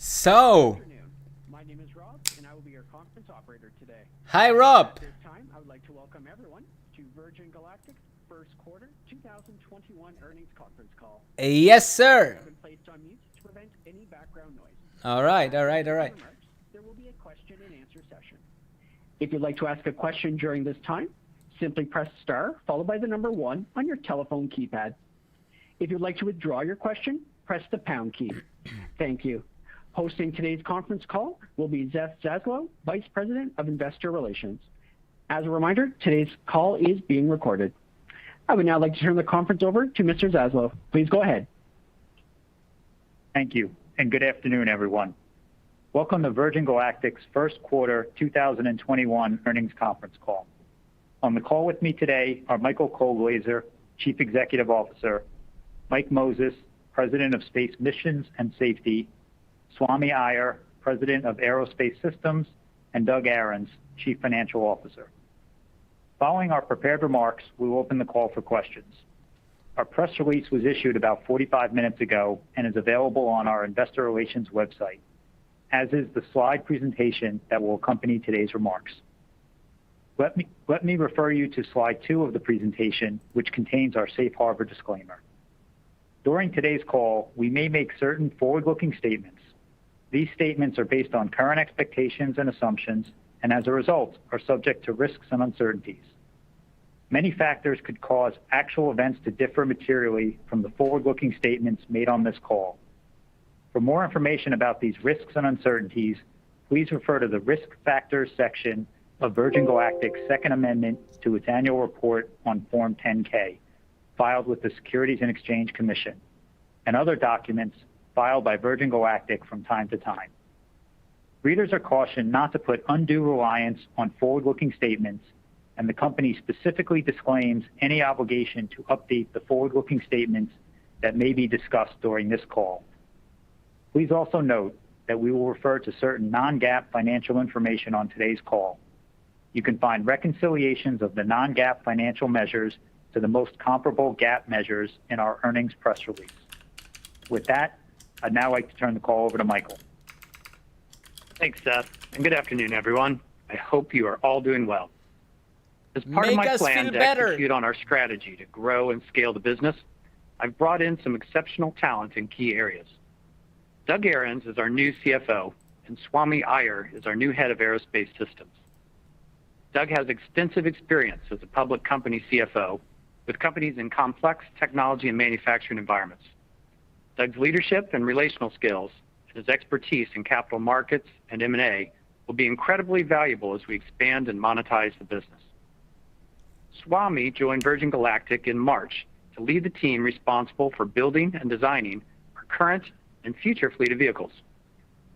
So, Afternoon. My name is Rob, and I will be your conference operator today. hi Rob. At this time, I would like to welcome everyone to Virgin Galactic's first quarter 2021 earnings conference call. Yes, sir. Have been placed on mute to prevent any background noise. All right, all right, all After right. remarks, there will be a question and answer session. If you'd like to ask a question during this time, simply press star followed by the number 1 on your telephone keypad. If you'd like to withdraw your question, press the pound key. Thank you. Hosting today's conference call will be Seth Zaslow, Vice President of Investor Relations. As a reminder, today's call is being recorded. I would now like to turn the conference over to Mr. Zaslow. Please go ahead. Thank you, and good afternoon, everyone. Welcome to Virgin Galactic's first quarter 2021 earnings conference call. On the call with me today are Michael Colglazier, Chief Executive Officer, Mike Moses, President of Space Missions and Safety, Swami Iyer, President of Aerospace Systems, and Doug Ahrens, Chief Financial Officer. Following our prepared remarks, we will open the call for questions. Our press release was issued about 45 minutes ago and is available on our investor relations website, as is the slide presentation that will accompany today's remarks. Let me refer you to slide 2 of the presentation, which contains our safe harbor disclaimer. During today's call, we may make certain forward-looking statements. These statements are based on current expectations and assumptions, and as a result, are subject to risks and uncertainties. Many factors could cause actual events to differ materially from the forward-looking statements made on this call. For more information about these risks and uncertainties, please refer to the Risk Factors section of Virgin Galactic's Second Amendment to its annual report on Form 10-K, filed with the Securities and Exchange Commission, and other documents filed by Virgin Galactic from time to time. Readers are cautioned not to put undue reliance on forward-looking statements, and the company specifically disclaims any obligation to update the forward-looking statements that may be discussed during this call. Please also note that we will refer to certain non-GAAP financial information on today's call. You can find reconciliations of the non-GAAP financial measures to the most comparable GAAP measures in our earnings press release. With that, I'd now like to turn the call over to Michael. Thanks, Seth, and good afternoon, everyone. I hope you are all doing well. As part of my plan to execute on our strategy to grow and scale the business, I've brought in some exceptional talent in key areas. Doug Ahrens is our new CFO, and Swami Iyer is our new head of Aerospace Systems. Doug has extensive experience as a public company CFO with companies in complex technology and manufacturing environments. Doug's leadership and relational skills and his expertise in capital markets and M&A will be incredibly valuable as we expand and monetize the business. Swami joined Virgin Galactic in March to lead the team responsible for building and designing our current and future fleet of vehicles.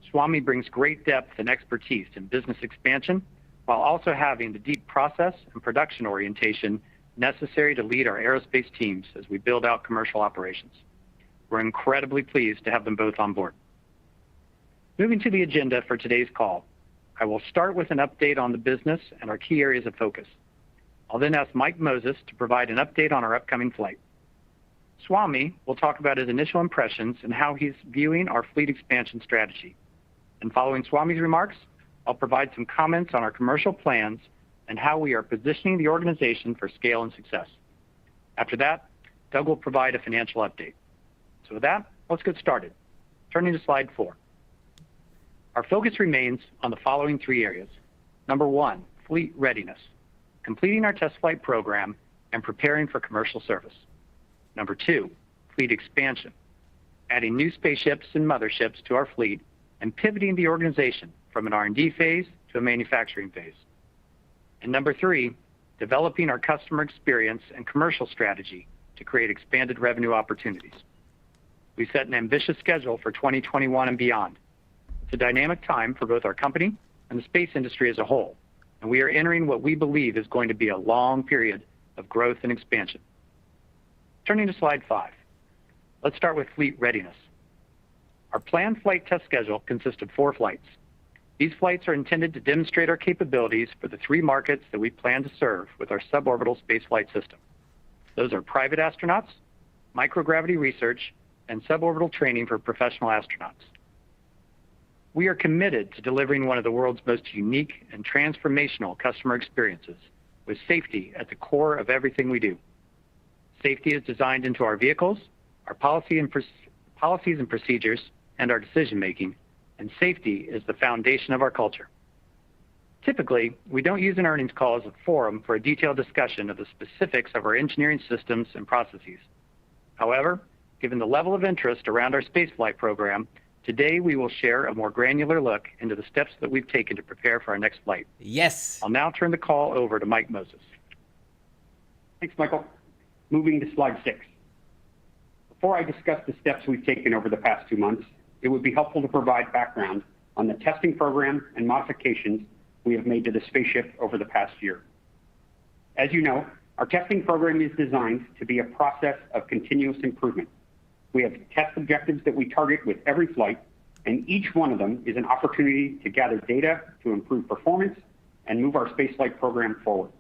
Swami brings great depth and expertise in business expansion while also having the deep process and production orientation necessary to lead our aerospace teams as we build out commercial operations. We're incredibly pleased to have them both on board. Moving to the agenda for today's call, I will start with an update on the business and our key areas of focus. I'll then ask Mike Moses to provide an update on our upcoming flight. Swami will talk about his initial impressions and how he's viewing our fleet expansion strategy. And following Swami's remarks, I'll provide some comments on our commercial plans and how we are positioning the organization for scale and success. After that, Doug will provide a financial update. So with that, let's get started. Turning to slide 4. Our focus remains on the following 3 areas. Number 1, fleet readiness, completing our test flight program and preparing for commercial service. Number 2, fleet expansion, adding new spaceships and motherships to our fleet and pivoting the organization from an R&D phase to a manufacturing phase. And number 3, developing our customer experience and commercial strategy to create expanded revenue opportunities. We set an ambitious schedule for 2021 and beyond. It's a dynamic time for both our company and the space industry as a whole, and we are entering what we believe is going to be a long period of growth and expansion. Turning to slide 5. Let's start with fleet readiness. Our planned flight test schedule consists of 4 flights. These flights are intended to demonstrate our capabilities for the 3 markets that we plan to serve with our suborbital spaceflight system. Those are private astronauts, microgravity research, and suborbital training for professional astronauts. We are committed to delivering one of the world's most unique and transformational customer experiences, with safety at the core of everything we do. Safety is designed into our vehicles, our policies and procedures, and our decision-making, and safety is the foundation of our culture. Typically, we don't use an earnings call as a forum for a detailed discussion of the specifics of our engineering systems and processes. However, given the level of interest around our spaceflight program, today we will share a more granular look into the steps that we've taken to prepare for our next flight. Yes. I'll now turn the call over to Mike Moses. Thanks, Michael. Moving to slide 6. Before I discuss the steps we've taken over the past 2 months, it would be helpful to provide background on the testing program and modifications we have made to the spaceship over the past year. As you know, our testing program is designed to be a process of continuous improvement. We have test objectives that we target with every flight, and each one of them is an opportunity to gather data to improve performance and move our spaceflight program forward.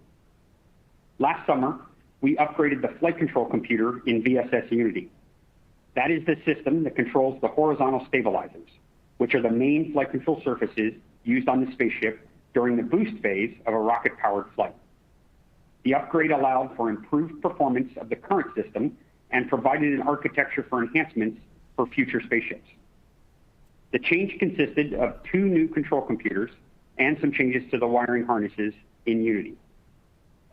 Last summer, we upgraded the flight control computer in VSS Unity. That is the system that controls the horizontal stabilizers, which are the main flight control surfaces used on the spaceship during the boost phase of a rocket-powered flight. The upgrade allowed for improved performance of the current system and provided an architecture for enhancements for future spaceships. The change consisted of 2 new control computers and some changes to the wiring harnesses in Unity.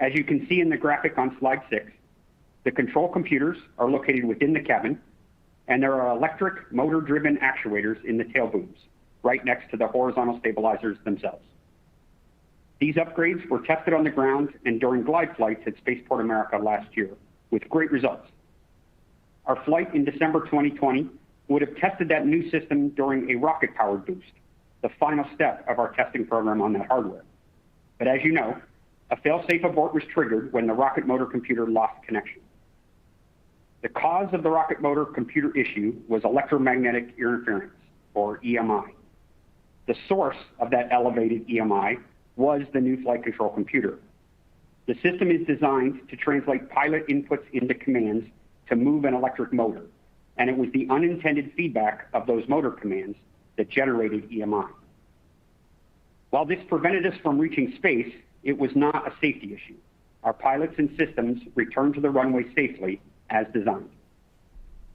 As you can see in the graphic on slide 6, the control computers are located within the cabin, and there are electric motor-driven actuators in the tail booms, right next to the horizontal stabilizers themselves. These upgrades were tested on the ground and during glide flights at Spaceport America last year, with great results. Our flight in December 2020 would have tested that new system during a rocket-powered boost, the final step of our testing program on that hardware. But as you know, a fail-safe abort was triggered when the rocket motor computer lost connection. The cause of the rocket motor computer issue was electromagnetic interference, or EMI. The source of that elevated EMI was the new flight control computer. The system is designed to translate pilot inputs into commands to move an electric motor, and it was the unintended feedback of those motor commands that generated EMI. While this prevented us from reaching space, it was not a safety issue. Our pilots and systems returned to the runway safely as designed.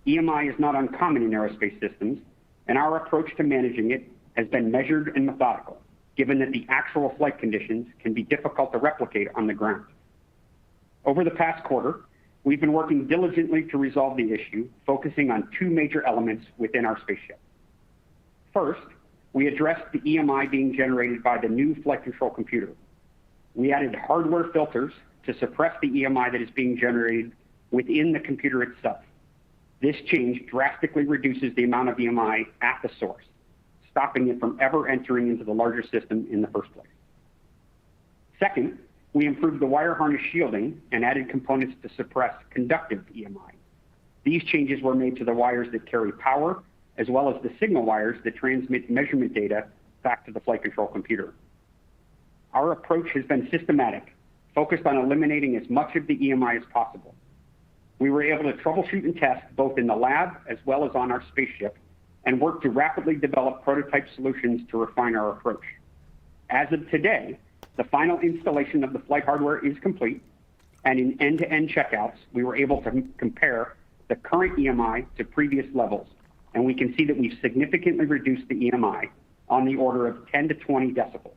EMI is not uncommon in aerospace systems, and our approach to managing it has been measured and methodical, given that the actual flight conditions can be difficult to replicate on the ground. Over the past quarter, we've been working diligently to resolve the issue, focusing on 2 major elements within our spaceship. First, we addressed the EMI being generated by the new flight control computer. We added hardware filters to suppress the EMI that is being generated within the computer itself. This change drastically reduces the amount of EMI at the source, stopping it from ever entering into the larger system in the first place. Second, we improved the wire harness shielding and added components to suppress conductive EMI. These changes were made to the wires that carry power, as well as the signal wires that transmit measurement data back to the flight control computer. Our approach has been systematic, focused on eliminating as much of the EMI as possible. We were able to troubleshoot and test both in the lab as well as on our spaceship, and work to rapidly develop prototype solutions to refine our approach. As of today, the final installation of the flight hardware is complete, and in end-to-end checkouts, we were able to compare the current EMI to previous levels, and we can see that we've significantly reduced the EMI on the order of 10 to 20 decibels.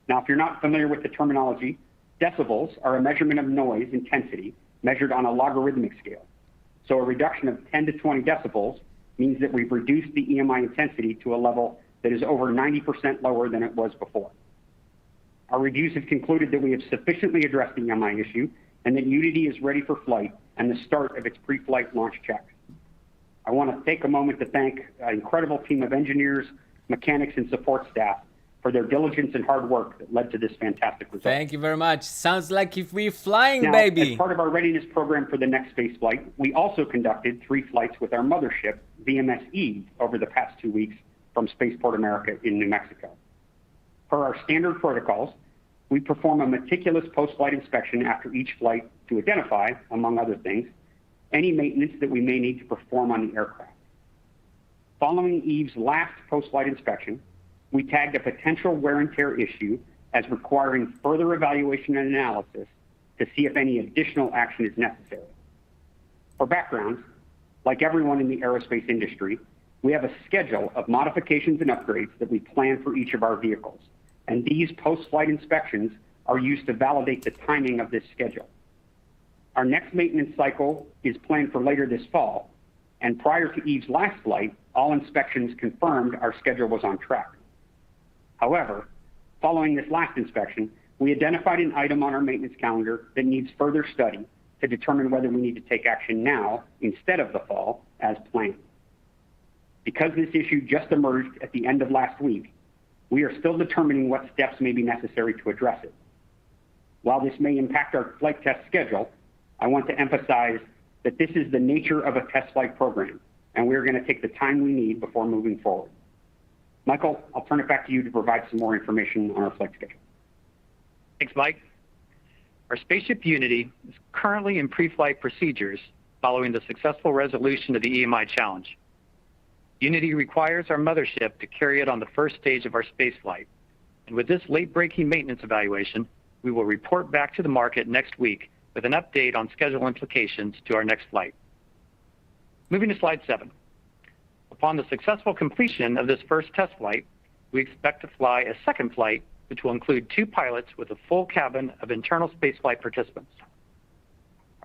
Now, if you're not familiar with the terminology, decibels are a measurement of noise intensity measured on a logarithmic scale. So a reduction of 10 to 20 decibels means that we've reduced the EMI intensity to a level that is over 90% lower than it was before. Our reviews have concluded that we have sufficiently addressed the EMI issue and that Unity is ready for flight and the start of its pre-flight launch checks. I want to take a moment to thank an incredible team of engineers, mechanics, and support staff for their diligence and hard work that led to this fantastic result. Thank you very much. Sounds like if we're flying, now, baby. As part of our readiness program for the next space flight, we also conducted 3 flights with our mothership, VMS-E, over the past 2 weeks from Spaceport America in New Mexico. Per our standard protocols, we perform a meticulous post-flight inspection after each flight to identify, among other things, any maintenance that we may need to perform on the aircraft. Following Eve's last post-flight inspection, we tagged a potential wear and tear issue as requiring further evaluation and analysis to see if any additional action is necessary. For background, like everyone in the aerospace industry, we have a schedule of modifications and upgrades that we plan for each of our vehicles, and these post-flight inspections are used to validate the timing of this schedule. Our next maintenance cycle is planned for later this fall, and prior to Eve's last flight, all inspections confirmed our schedule was on track. However, following this last inspection, we identified an item on our maintenance calendar that needs further study to determine whether we need to take action now instead of the fall as planned. Because this issue just emerged at the end of last week, we are still determining what steps may be necessary to address it. While this may impact our flight test schedule, I want to emphasize that this is the nature of a test flight program, and we're going to take the time we need before moving forward. Michael, I'll turn it back to you to provide some more information on our flight schedule. Thanks, Mike. Our spaceship Unity is currently in pre-flight procedures following the successful resolution of the EMI challenge. Unity requires our mothership to carry it on the first stage of our spaceflight, and with this late-breaking maintenance evaluation, we will report back to the market next week with an update on schedule implications to our next flight. Moving to slide 7. Upon the successful completion of this first test flight, we expect to fly a second flight, which will include 2 pilots with a full cabin of internal spaceflight participants.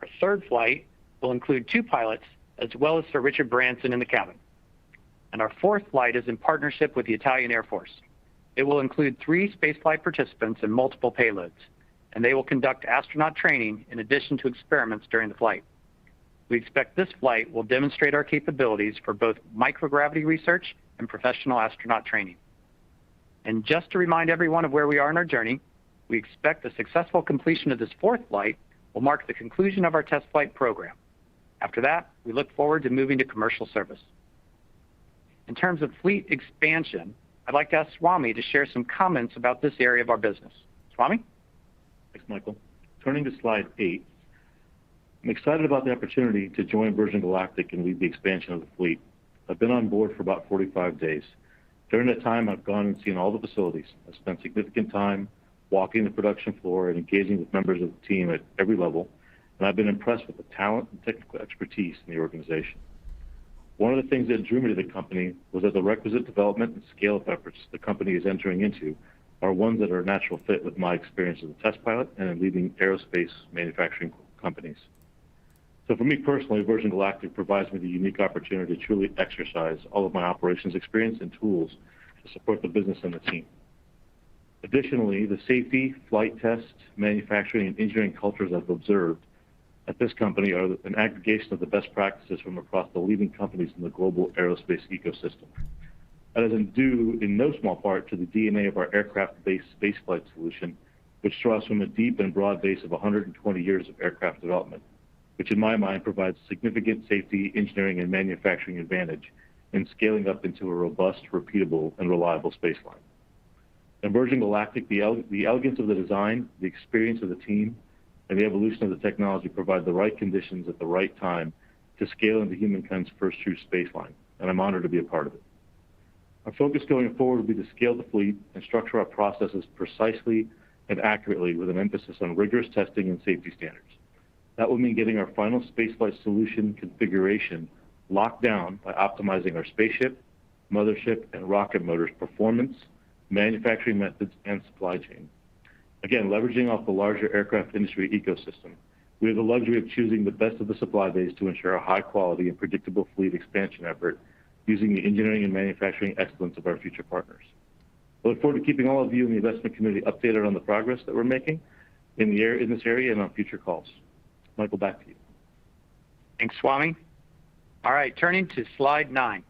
Our third flight will include 2 pilots, as well as Sir Richard Branson in the cabin. And our fourth flight is in partnership with the Italian Air Force. It will include 3 spaceflight participants and multiple payloads, and they will conduct astronaut training in addition to experiments during the flight. We expect this flight will demonstrate our capabilities for both microgravity research and professional astronaut training. And just to remind everyone of where we are in our journey, we expect the successful completion of this fourth flight will mark the conclusion of our test flight program. After that, we look forward to moving to commercial service. In terms of fleet expansion, I'd like to ask Swami to share some comments about this area of our business. Swami? Thanks, Michael. Turning to slide 8, I'm excited about the opportunity to join Virgin Galactic and lead the expansion of the fleet. I've been on board for about 45 days. During that time, I've gone and seen all the facilities. I've spent significant time walking the production floor and engaging with members of the team at every level, and I've been impressed with the talent and technical expertise in the organization. One of the things that drew me to the company was that the requisite development and scale-up efforts the company is entering into are ones that are a natural fit with my experience as a test pilot and in leading aerospace manufacturing companies. So for me personally, Virgin Galactic provides me the unique opportunity to truly exercise all of my operations experience and tools to support the business and the team. Additionally, the safety, flight test, manufacturing, and engineering cultures I've observed at this company are an aggregation of the best practices from across the leading companies in the global aerospace ecosystem. That is due in no small part to the DNA of our aircraft-based spaceflight solution, which draws from a deep and broad base of 120 years of aircraft development, which in my mind provides significant safety, engineering, and manufacturing advantage in scaling up into a robust, repeatable, and reliable spaceline. In Virgin Galactic, the elegance of the design, the experience of the team, and the evolution of the technology provide the right conditions at the right time to scale into humankind's first true spaceline, and I'm honored to be a part of it. Our focus going forward will be to scale the fleet and structure our processes precisely and accurately with an emphasis on rigorous testing and safety standards. That will mean getting our final spaceflight solution configuration locked down by optimizing our spaceship, mothership, and rocket motors' performance, manufacturing methods, and supply chain. Again, leveraging off the larger aircraft industry ecosystem, we have the luxury of choosing the best of the supply base to ensure a high quality and predictable fleet expansion effort using the engineering and manufacturing excellence of our future partners. I look forward to keeping all of you in the investment community updated on the progress that we're making in this area and on future calls. Michael, back to you. Thanks, Swami. All right, turning to slide 9.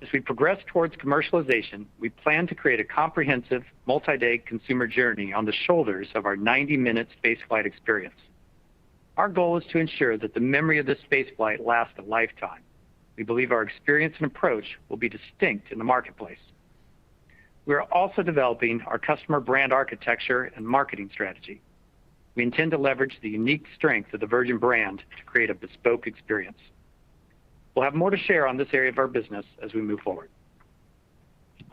As we progress towards commercialization, we plan to create a comprehensive, multi-day consumer journey on the shoulders of our 90-minute spaceflight experience. Our goal is to ensure that the memory of this spaceflight lasts a lifetime. We believe our experience and approach will be distinct in the marketplace. We are also developing our customer brand architecture and marketing strategy. We intend to leverage the unique strength of the Virgin brand to create a bespoke experience. We'll have more to share on this area of our business as we move forward.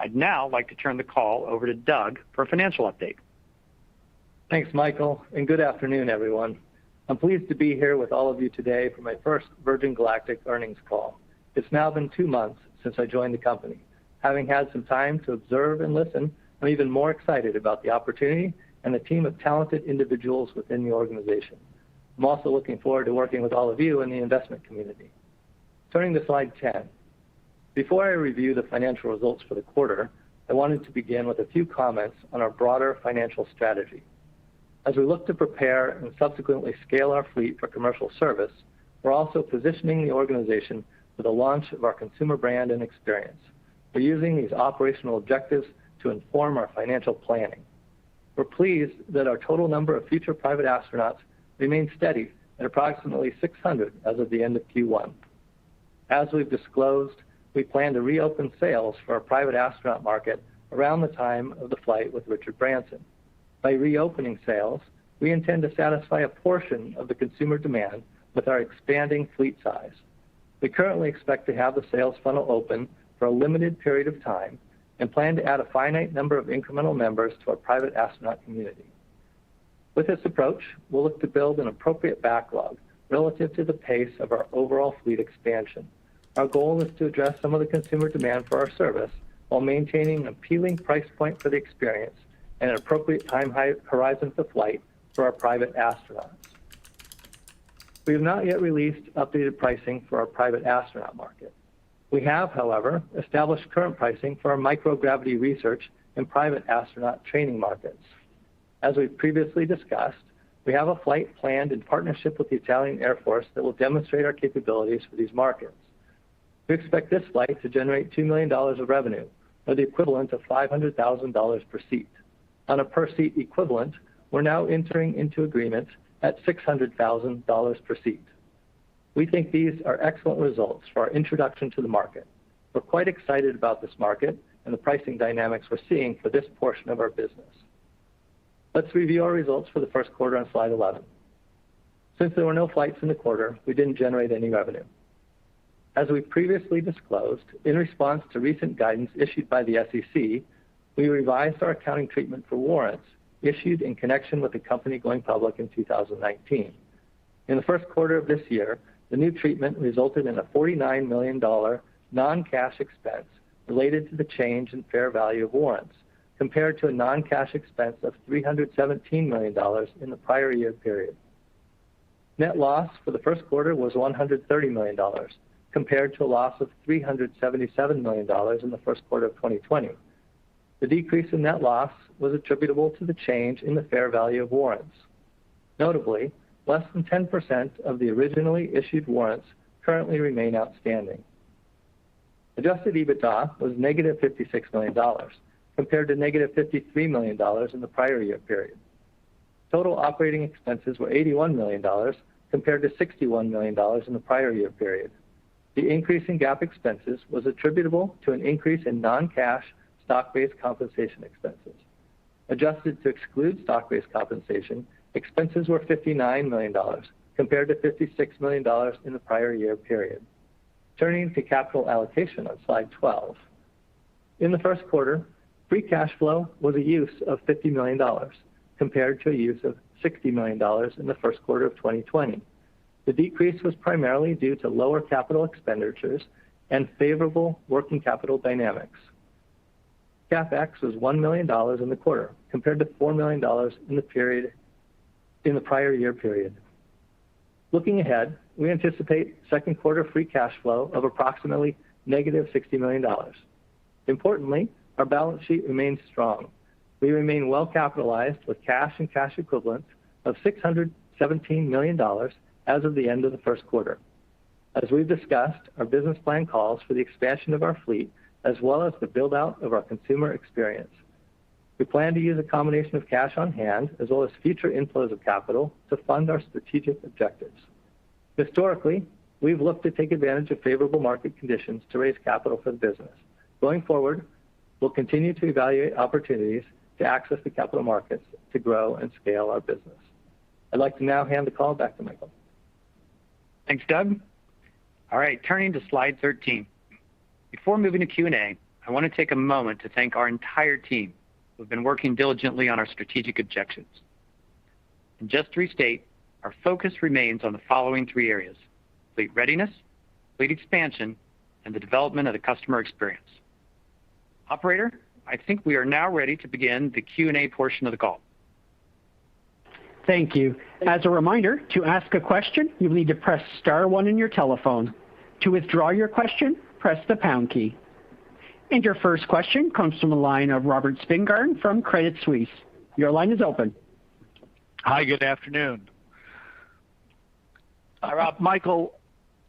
I'd now like to turn the call over to Doug for a financial update. Thanks, Michael, and good afternoon, everyone. I'm pleased to be here with all of you today for my first Virgin Galactic earnings call. It's now been 2 months since I joined the company. Having had some time to observe and listen, I'm even more excited about the opportunity and the team of talented individuals within the organization. I'm also looking forward to working with all of you in the investment community. Turning to slide 10. Before I review the financial results for the quarter, I wanted to begin with a few comments on our broader financial strategy. As we look to prepare and subsequently scale our fleet for commercial service, we're also positioning the organization for the launch of our consumer brand and experience. We're using these operational objectives to inform our financial planning. We're pleased that our total number of future private astronauts remains steady at approximately 600 as of the end of Q1. As we've disclosed, we plan to reopen sales for our private astronaut market around the time of the flight with Richard Branson. By reopening sales, we intend to satisfy a portion of the consumer demand with our expanding fleet size. We currently expect to have the sales funnel open for a limited period of time and plan to add a finite number of incremental members to our private astronaut community. With this approach, we'll look to build an appropriate backlog relative to the pace of our overall fleet expansion. Our goal is to address some of the consumer demand for our service while maintaining an appealing price point for the experience and an appropriate time horizon for flight for our private astronauts. We have not yet released updated pricing for our private astronaut market. We have, however, established current pricing for our microgravity research and private astronaut training markets. As we've previously discussed, we have a flight planned in partnership with the Italian Air Force that will demonstrate our capabilities for these markets. We expect this flight to generate $2 million of revenue, or the equivalent of $500,000 per seat. On a per-seat equivalent, we're now entering into agreements at $600,000 per seat. We think these are excellent results for our introduction to the market. We're quite excited about this market and the pricing dynamics we're seeing for this portion of our business. Let's review our results for the first quarter on slide 11. Since there were no flights in the quarter, we didn't generate any revenue. As we previously disclosed, in response to recent guidance issued by the SEC, we revised our accounting treatment for warrants issued in connection with the company going public in 2019. In the first quarter of this year, the new treatment resulted in a $49 million non-cash expense related to the change in fair value of warrants, compared to a non-cash expense of $317 million in the prior year period. Net loss for the first quarter was $130 million, compared to a loss of $377 million in the first quarter of 2020. The decrease in net loss was attributable to the change in the fair value of warrants. Notably, less than 10% of the originally issued warrants currently remain outstanding. Adjusted EBITDA was negative $56 million, compared to negative $53 million in the prior year period. Total operating expenses were $81 million, compared to $61 million in the prior year period. The increase in GAAP expenses was attributable to an increase in non-cash stock-based compensation expenses. Adjusted to exclude stock-based compensation, expenses were $59 million, compared to $56 million in the prior year period. Turning to capital allocation on slide 12. In the first quarter, free cash flow was a use of $50 million, compared to a use of $60 million in the first quarter of 2020. The decrease was primarily due to lower capital expenditures and favorable working capital dynamics. CapEx was $1 million in the quarter, compared to $4 million in the prior year period. Looking ahead, we anticipate second quarter free cash flow of approximately negative $60 million. Importantly, our balance sheet remains strong. We remain well capitalized with cash and cash equivalents of $617 million as of the end of the first quarter. As we've discussed, our business plan calls for the expansion of our fleet as well as the build-out of our consumer experience. We plan to use a combination of cash on hand as well as future inflows of capital to fund our strategic objectives. Historically, we've looked to take advantage of favorable market conditions to raise capital for the business. Going forward, we'll continue to evaluate opportunities to access the capital markets to grow and scale our business. I'd like to now hand the call back to Michael. Thanks, Doug. All right, turning to slide 13. Before moving to Q&A, I want to take a moment to thank our entire team who have been working diligently on our strategic objectives. And just to restate, our focus remains on the following 3 areas: fleet readiness, fleet expansion, and the development of the customer experience. Operator, I think we are now ready to begin the Q&A portion of the call. Thank you. As a reminder, to ask a question, you'll need to press star 1 on your telephone. To withdraw your question, press the pound key. And your first question comes from the line of Robert Spingarn from Credit Suisse. Your line is open. Hi, good afternoon. Hi, Rob. Michael.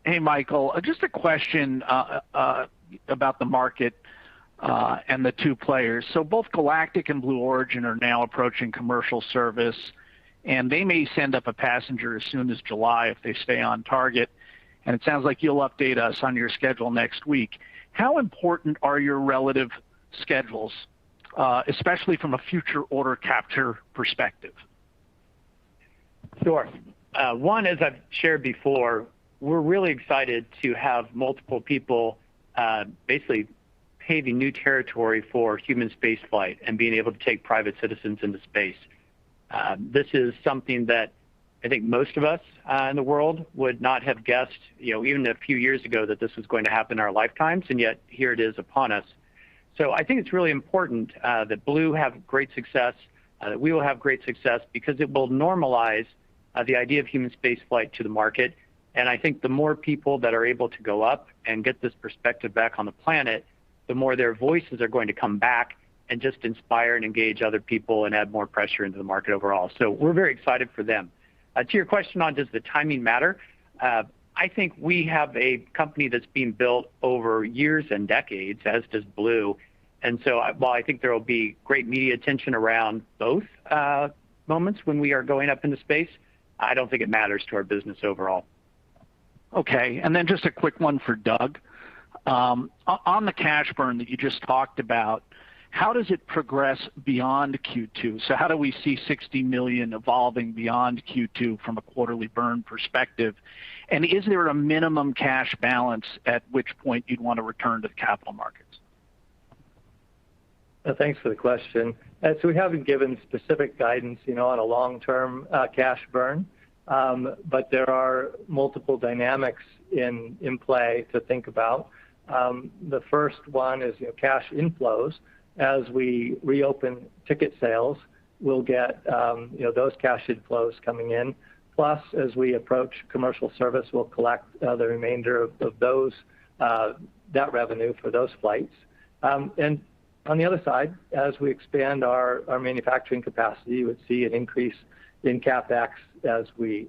Hey, Michael. Just a question about the market and the 2 players. So both Galactic and Blue Origin are now approaching commercial service, and they may send up a passenger as soon as July if they stay on target. And it sounds like you'll update us on your schedule next week. How important are your relative schedules, especially from a future order capture perspective? Sure. One, as I've shared before, we're really excited to have multiple people basically paving new territory for human spaceflight and being able to take private citizens into space. This is something that I think most of us in the world would not have guessed, even a few years ago, that this was going to happen in our lifetimes, and yet here it is upon us. So I think it's really important that Blue have great success, that we will have great success, because it will normalize the idea of human spaceflight to the market. And I think the more people that are able to go up and get this perspective back on the planet, the more their voices are going to come back and just inspire and engage other people and add more pressure into the market overall. So we're very excited for them. To your question on does the timing matter, I think we have a company that's being built over years and decades, as does Blue. And so while I think there will be great media attention around both moments when we are going up into space, I don't think it matters to our business overall. Okay, and then just a quick one for Doug. On the cash burn that you just talked about, how does it progress beyond Q2? So how do we see $60 million evolving beyond Q2 from a quarterly burn perspective? And is there a minimum cash balance at which point you'd want to return to the capital markets? Thanks for the question. So we haven't given specific guidance, on a long-term cash burn, but there are multiple dynamics in play to think about. The first one is cash inflows. As we reopen ticket sales, we'll get those cash inflows coming in. Plus, as we approach commercial service, we'll collect the remainder of those that revenue for those flights. And on the other side, as we expand our manufacturing capacity, you would see an increase in CapEx as we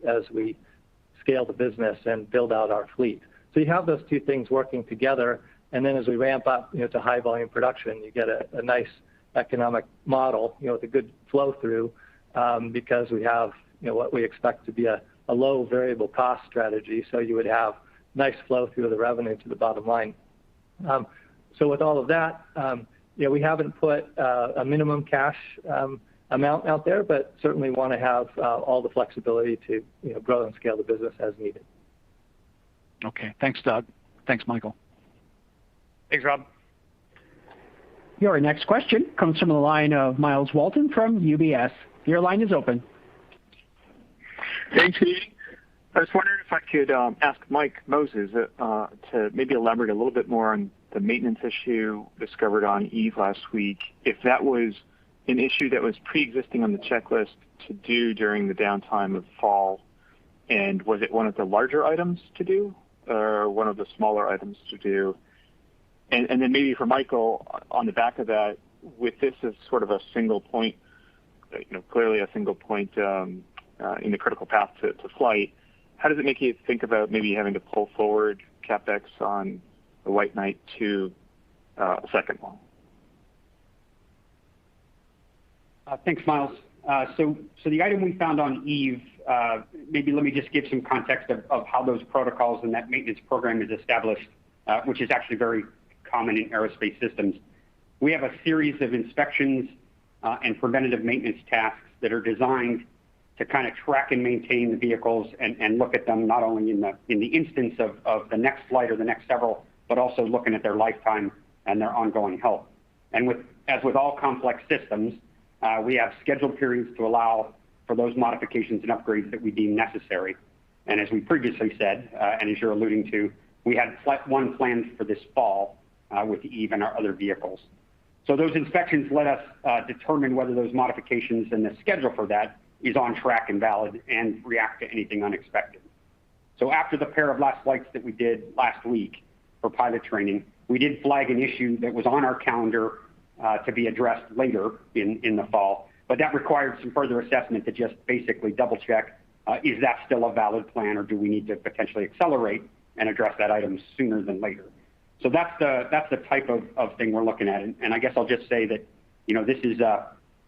scale the business and build out our fleet. So you have those 2 things working together. And then as we ramp up to high volume production, you get a nice economic model with a good flow through because we have what we expect to be a low variable cost strategy. So you would have nice flow through the revenue to the bottom line. So with all of that, we haven't put a minimum cash amount out there, but certainly want to have all the flexibility to grow and scale the business as needed. Okay, thanks, Doug. Thanks, Michael. Thanks, Rob. Your next question comes from the line of Miles Walton from UBS. Your line is open. Thanks, Edie. I was wondering if I could ask Mike Moses to maybe elaborate a little bit more on the maintenance issue discovered on Eve last week. If that was an issue that was pre-existing on the checklist to do during the downtime of fall, and was it one of the larger items to do or one of the smaller items to do? And then maybe for Michael, on the back of that, with this as sort of a single point, clearly a single point in the critical path to flight, how does it make you think about maybe having to pull forward CapEx on the White Knight to a second one? Thanks, Miles. So the item we found on Eve, maybe let me just give some context of how those protocols and that maintenance program is established, which is actually very common in aerospace systems. We have a series of inspections and preventative maintenance tasks that are designed to kind of track and maintain the vehicles and look at them not only in the instance of the next flight or the next several, but also looking at their lifetime and their ongoing health. And as with all complex systems, we have scheduled periods to allow for those modifications and upgrades that we deem necessary. And as we previously said, and as you're alluding to, we had one planned for this fall with the EVE and our other vehicles. So those inspections let us determine whether those modifications and the schedule for that is on track and valid and react to anything unexpected. So after the pair of last flights that we did last week for pilot training, we did flag an issue that was on our calendar to be addressed later in the fall, but that required some further assessment to just basically double check, is that still a valid plan, or do we need to potentially accelerate and address that item sooner than later? So that's the type of thing we're looking at. And I guess I'll just say that, this is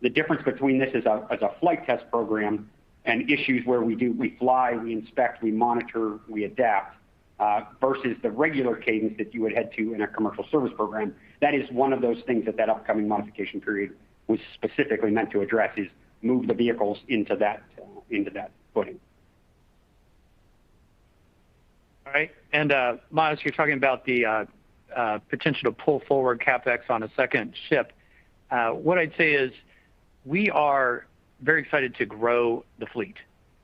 the difference between this as a flight test program and issues where we fly, we inspect, we monitor, we adapt, versus the regular cadence that you would head to in a commercial service program. That is one of those things that upcoming modification period was specifically meant to address, is move the vehicles into that footing. All right. And Miles, you're talking about the potential to pull forward CapEx on a second ship. What I'd say is we are very excited to grow the fleet.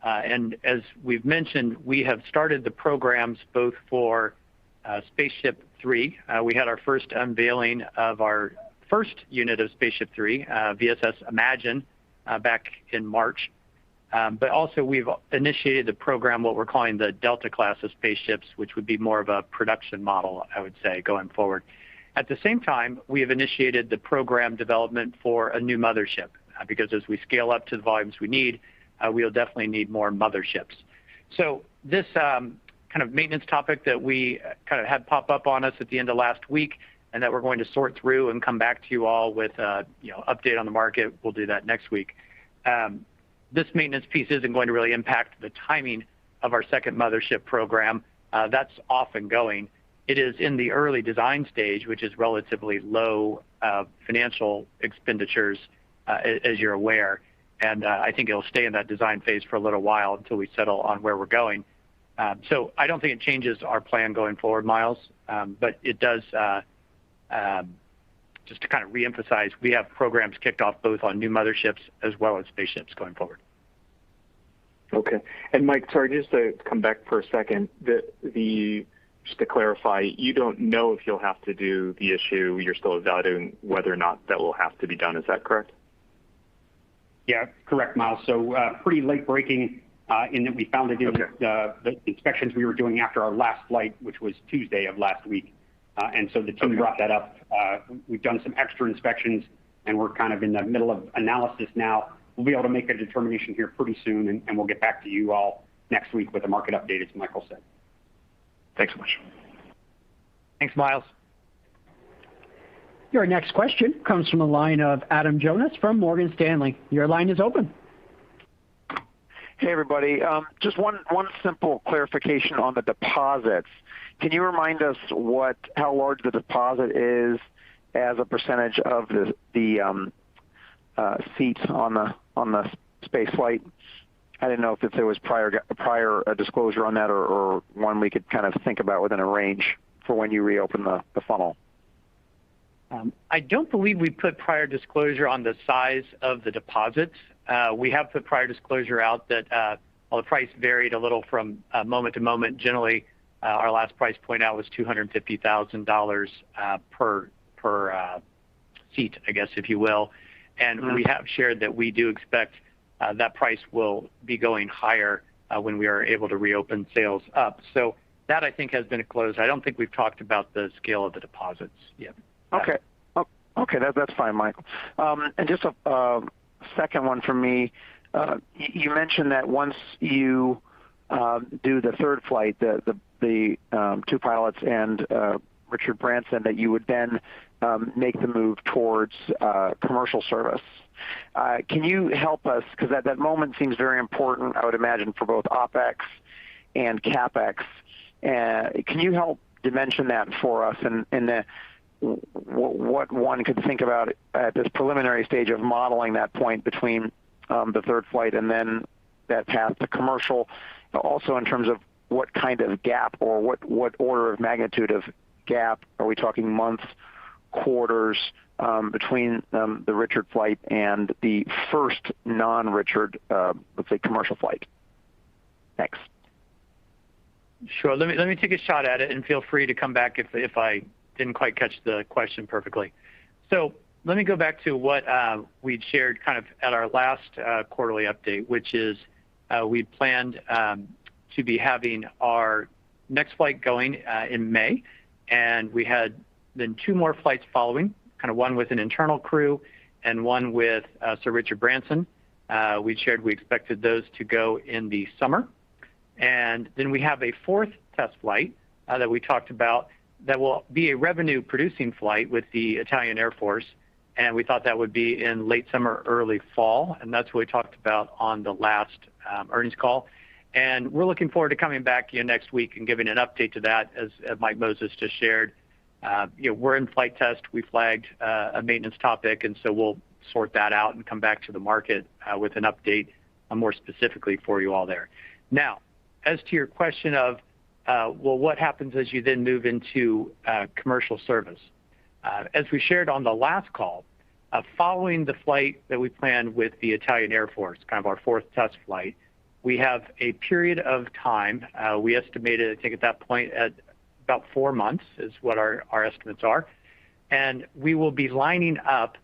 And as we've mentioned, we have started the programs both for Spaceship 3. We had our first unveiling of our first unit of Spaceship 3, VSS Imagine, back in March. But also we've initiated the program, what we're calling the Delta class of spaceships, which would be more of a production model, I would say, going forward. At the same time, we have initiated the program development for a new mothership, because as we scale up to the volumes we need, we'll definitely need more motherships. So this kind of maintenance topic that we kind of had pop up on us at the end of last week, and that we're going to sort through and come back to you all with update on the market. We'll do that next week. This maintenance piece isn't going to really impact the timing of our second mothership program. That's off and going. It is in the early design stage, which is relatively low financial expenditures, as you're aware. And I think it'll stay in that design phase for a little while until we settle on where we're going. So I don't think it changes our plan going forward, Miles, but it does, just to kind of reemphasize, we have programs kicked off both on new motherships as well as spaceships going forward. Okay. And Mike, sorry, just to come back for a second, just to clarify, you don't know if you'll have to do the issue. You're still evaluating whether or not that will have to be done. Is that correct? Yeah, correct, Miles. So pretty late breaking in that we found it in the inspections we were doing after our last flight, which was Tuesday of last week. And so the team brought that up. We've done some extra inspections, and we're kind of in the middle of analysis now. We'll be able to make a determination here pretty soon, and we'll get back to you all next week with a market update, as Michael said. Thanks so much. Thanks, Miles. Your next question comes from the line of Adam Jonas from Morgan Stanley. Your line is open. Hey, everybody. Just one simple clarification on the deposits. Can you remind us how large the deposit is as a percentage of the seats on the space flight? I didn't know if there was prior disclosure on that, or one we could kind of think about within a range for when you reopen the funnel. I don't believe we put prior disclosure on the size of the deposits. We have put prior disclosure out that while the price varied a little from moment to moment, generally our last price point out was $250,000 per seat, I guess, if you will. And we have shared that we do expect that price will be going higher when we are able to reopen sales up. So that, I think, has been closed. I don't think we've talked about the scale of the deposits yet. Okay. Okay, that's fine, Michael. And just a second one from me. You mentioned that once you do the third flight, the two pilots and Richard Branson, that you would then make the move towards commercial service. Can you help us, because that moment seems very important, I would imagine, for both OpEx and CapEx. Can you help dimension that for us, and what one could think about at this preliminary stage of modeling that point between the third flight and then that path to commercial? Also in terms of what kind of gap or what order of magnitude of gap are we talking, months, quarters, between the Richard flight and the first non-Richard, let's say, commercial flight? Thanks. Sure. Let me take a shot at it, and feel free to come back if I didn't quite catch the question perfectly. So let me go back to what we'd shared kind of at our last quarterly update, which is we planned to be having our next flight going in May, and we had then 2 more flights following, kind of one with an internal crew and one with Sir Richard Branson. We shared we expected those to go in the summer. And then we have a 4th test flight that we talked about that will be a revenue-producing flight with the Italian Air Force. And we thought that would be in late summer, early fall. And that's what we talked about on the last earnings call. And we're looking forward to coming back next week and giving an update to that, as Mike Moses just shared. We're in flight test. We flagged a maintenance topic, and so we'll sort that out and come back to the market with an update more specifically for you all there. Now, as to your question of, well, what happens as you then move into commercial service? As we shared on the last call, following the flight that we planned with the Italian Air Force, kind of our 4th test flight, we have a period of time, we estimated, I think at that point, at about 4 months is what our estimates are. And we will be lining up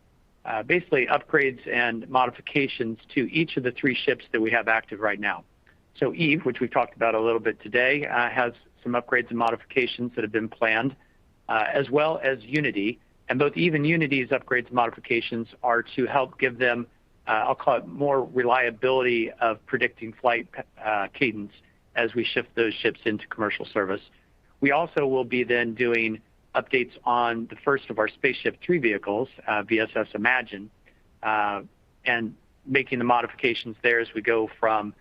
basically upgrades and modifications to each of the 3 ships that we have active right now. So Eve, which we've talked about a little bit today, has some upgrades and modifications that have been planned, as well as Unity. And both Eve and Unity's upgrades and modifications are to help give them, I'll call it, more reliability of predicting flight cadence as we shift those ships into commercial service. We also will be then doing updates on the first of our Spaceship 3 vehicles, VSS Imagine, and making the modifications there as we go from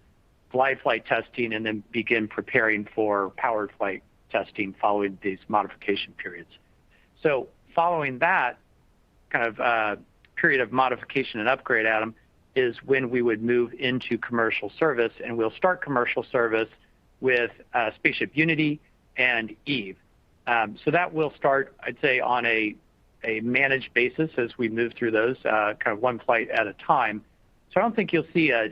glide flight testing and then begin preparing for powered flight testing following these modification periods. So following that kind of period of modification and upgrade, Adam, is when we would move into commercial service, and we'll start commercial service with Spaceship Unity and Eve. So that will start, I'd say, on a managed basis as we move through those, kind of one flight at a time. So I don't think you'll see a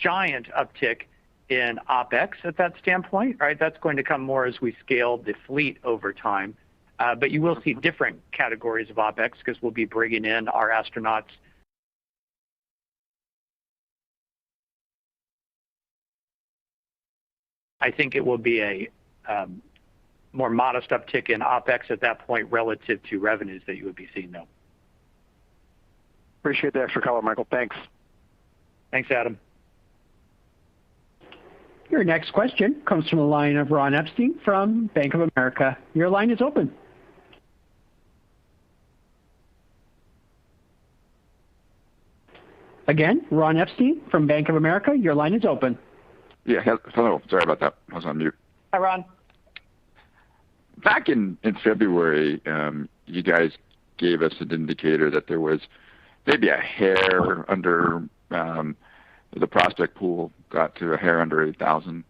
giant uptick in OPEX at that standpoint, right? That's going to come more as we scale the fleet over time. But you will see different categories of OPEX because we'll be bringing in our astronauts. I think it will be a more modest uptick in OPEX at that point relative to revenues that you would be seeing, though. Appreciate the extra color, Michael. Thanks. Thanks, Adam. Your next question comes from the line of Ron Epstein from Bank of America. Your line is open. Again, Ron Epstein from Bank of America. Your line is open. Yeah, hello. Sorry about that. I was on mute. Hi, Ron. Back in February, you guys gave us an indicator that there was maybe a hair under the prospect pool, got to a hair under 8,000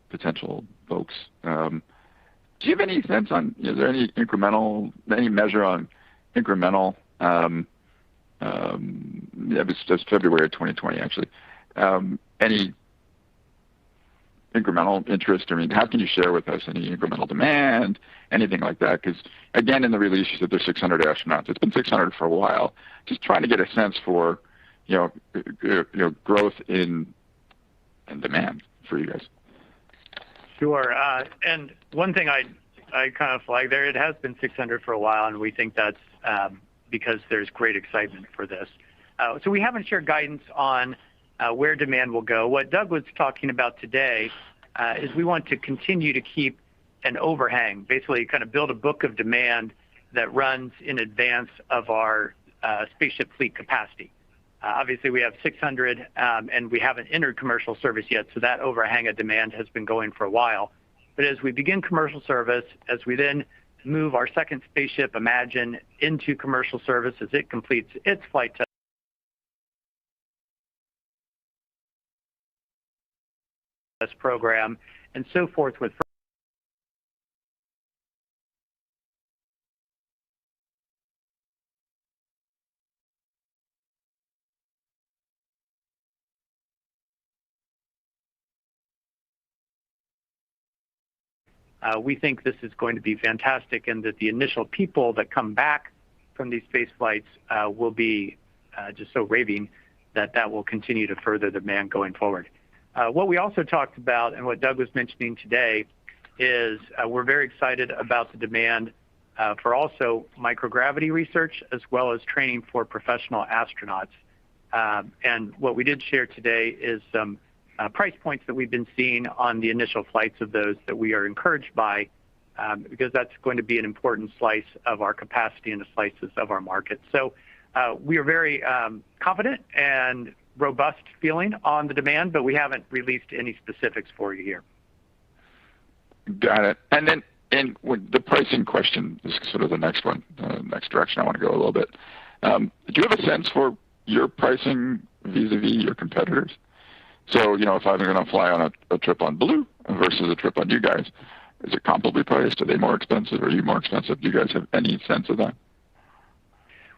potential folks. Do you have any sense on, is there any measure on incremental? It was just February of 2020, actually. Any incremental interest? I mean, how can you share with us any incremental demand, anything like that? Because again, in the release, you said there's 600 astronauts. It's been 600 for a while. Just trying to get a sense for, growth in demand for you guys. Sure. And one thing I kind of flag there, it has been 600 for a while, and we think that's because there's great excitement for this. So we haven't shared guidance on where demand will go. What Doug was talking about today is we want to continue to keep an overhang, basically kind of build a book of demand that runs in advance of our spaceship fleet capacity. Obviously, we have 600, and we haven't entered commercial service yet, so that overhang of demand has been going for a while. But as we begin commercial service, as we then move our second spaceship, Imagine, into commercial service as it completes its flight test, program, and so forth with we think this is going to be fantastic, and that the initial people that come back from these space flights will be just so raving that will continue to further the demand going forward. What we also talked about, and what Doug was mentioning today, is we're very excited about the demand for also microgravity research as well as training for professional astronauts. And what we did share today is some price points that we've been seeing on the initial flights of those that we are encouraged by, because that's going to be an important slice of our capacity and the slices of our market. So we are very confident and robust feeling on the demand, but we haven't released any specifics for you here. Got it. And then with the pricing question is sort of the next one, the next direction I want to go a little bit. Do you have a sense for your pricing vis-a-vis your competitors? So, you know, if I'm going to fly on a trip on Blue versus a trip on you guys, is it comparably priced? Are they more expensive? Are you more expensive? Do you guys have any sense of that?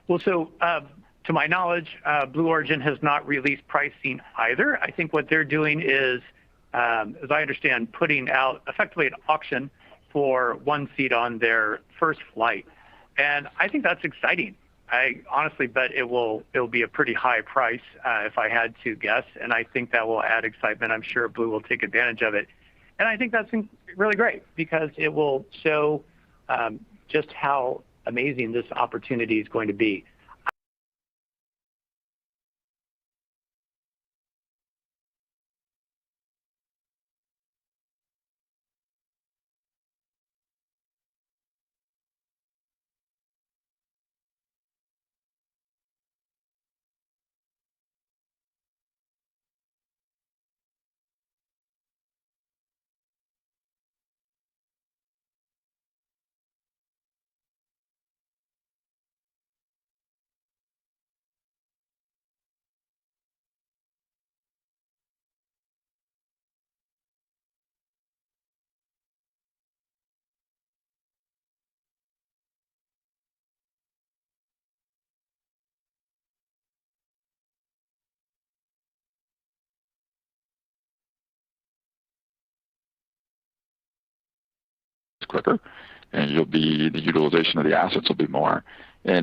Well, so to my knowledge, Blue Origin has not released pricing either. I think what they're doing is, as I understand, putting out effectively an auction for one seat on their first flight. And I think that's exciting. I honestly bet it'll be a pretty high price if I had to guess, and I think that will add excitement. I'm sure Blue will take advantage of it. And I think that's really great because it will show just how amazing this opportunity is going to be. Quicker, and the utilization of the assets will be more. And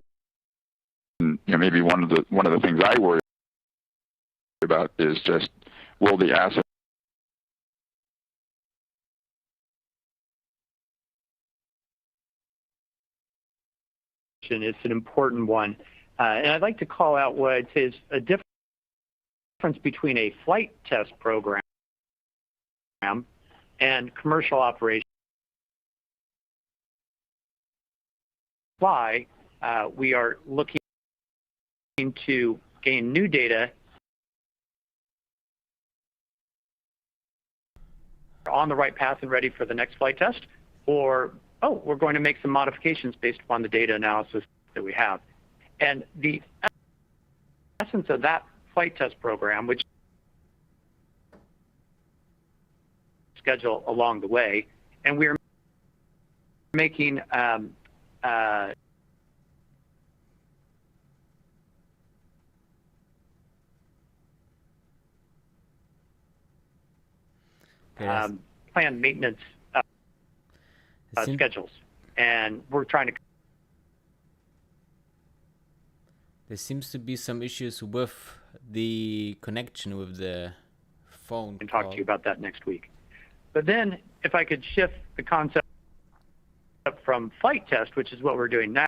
you know, maybe one of the things I worry about is just, will the asset It's an important one, and I'd like to call out what I'd say is a difference between a flight test program and commercial operation. We are looking to gain new data on the right path and ready for the next flight test, or, oh, we're going to make some modifications based upon the data analysis that we have. And the essence of that flight test program, which schedule along the way, and we're making planned maintenance schedules, and we're trying to. There seems to be some issues with the connection with the phone. And talk to you about that next week. But then, if I could shift the concept from flight test, which is what we're doing now.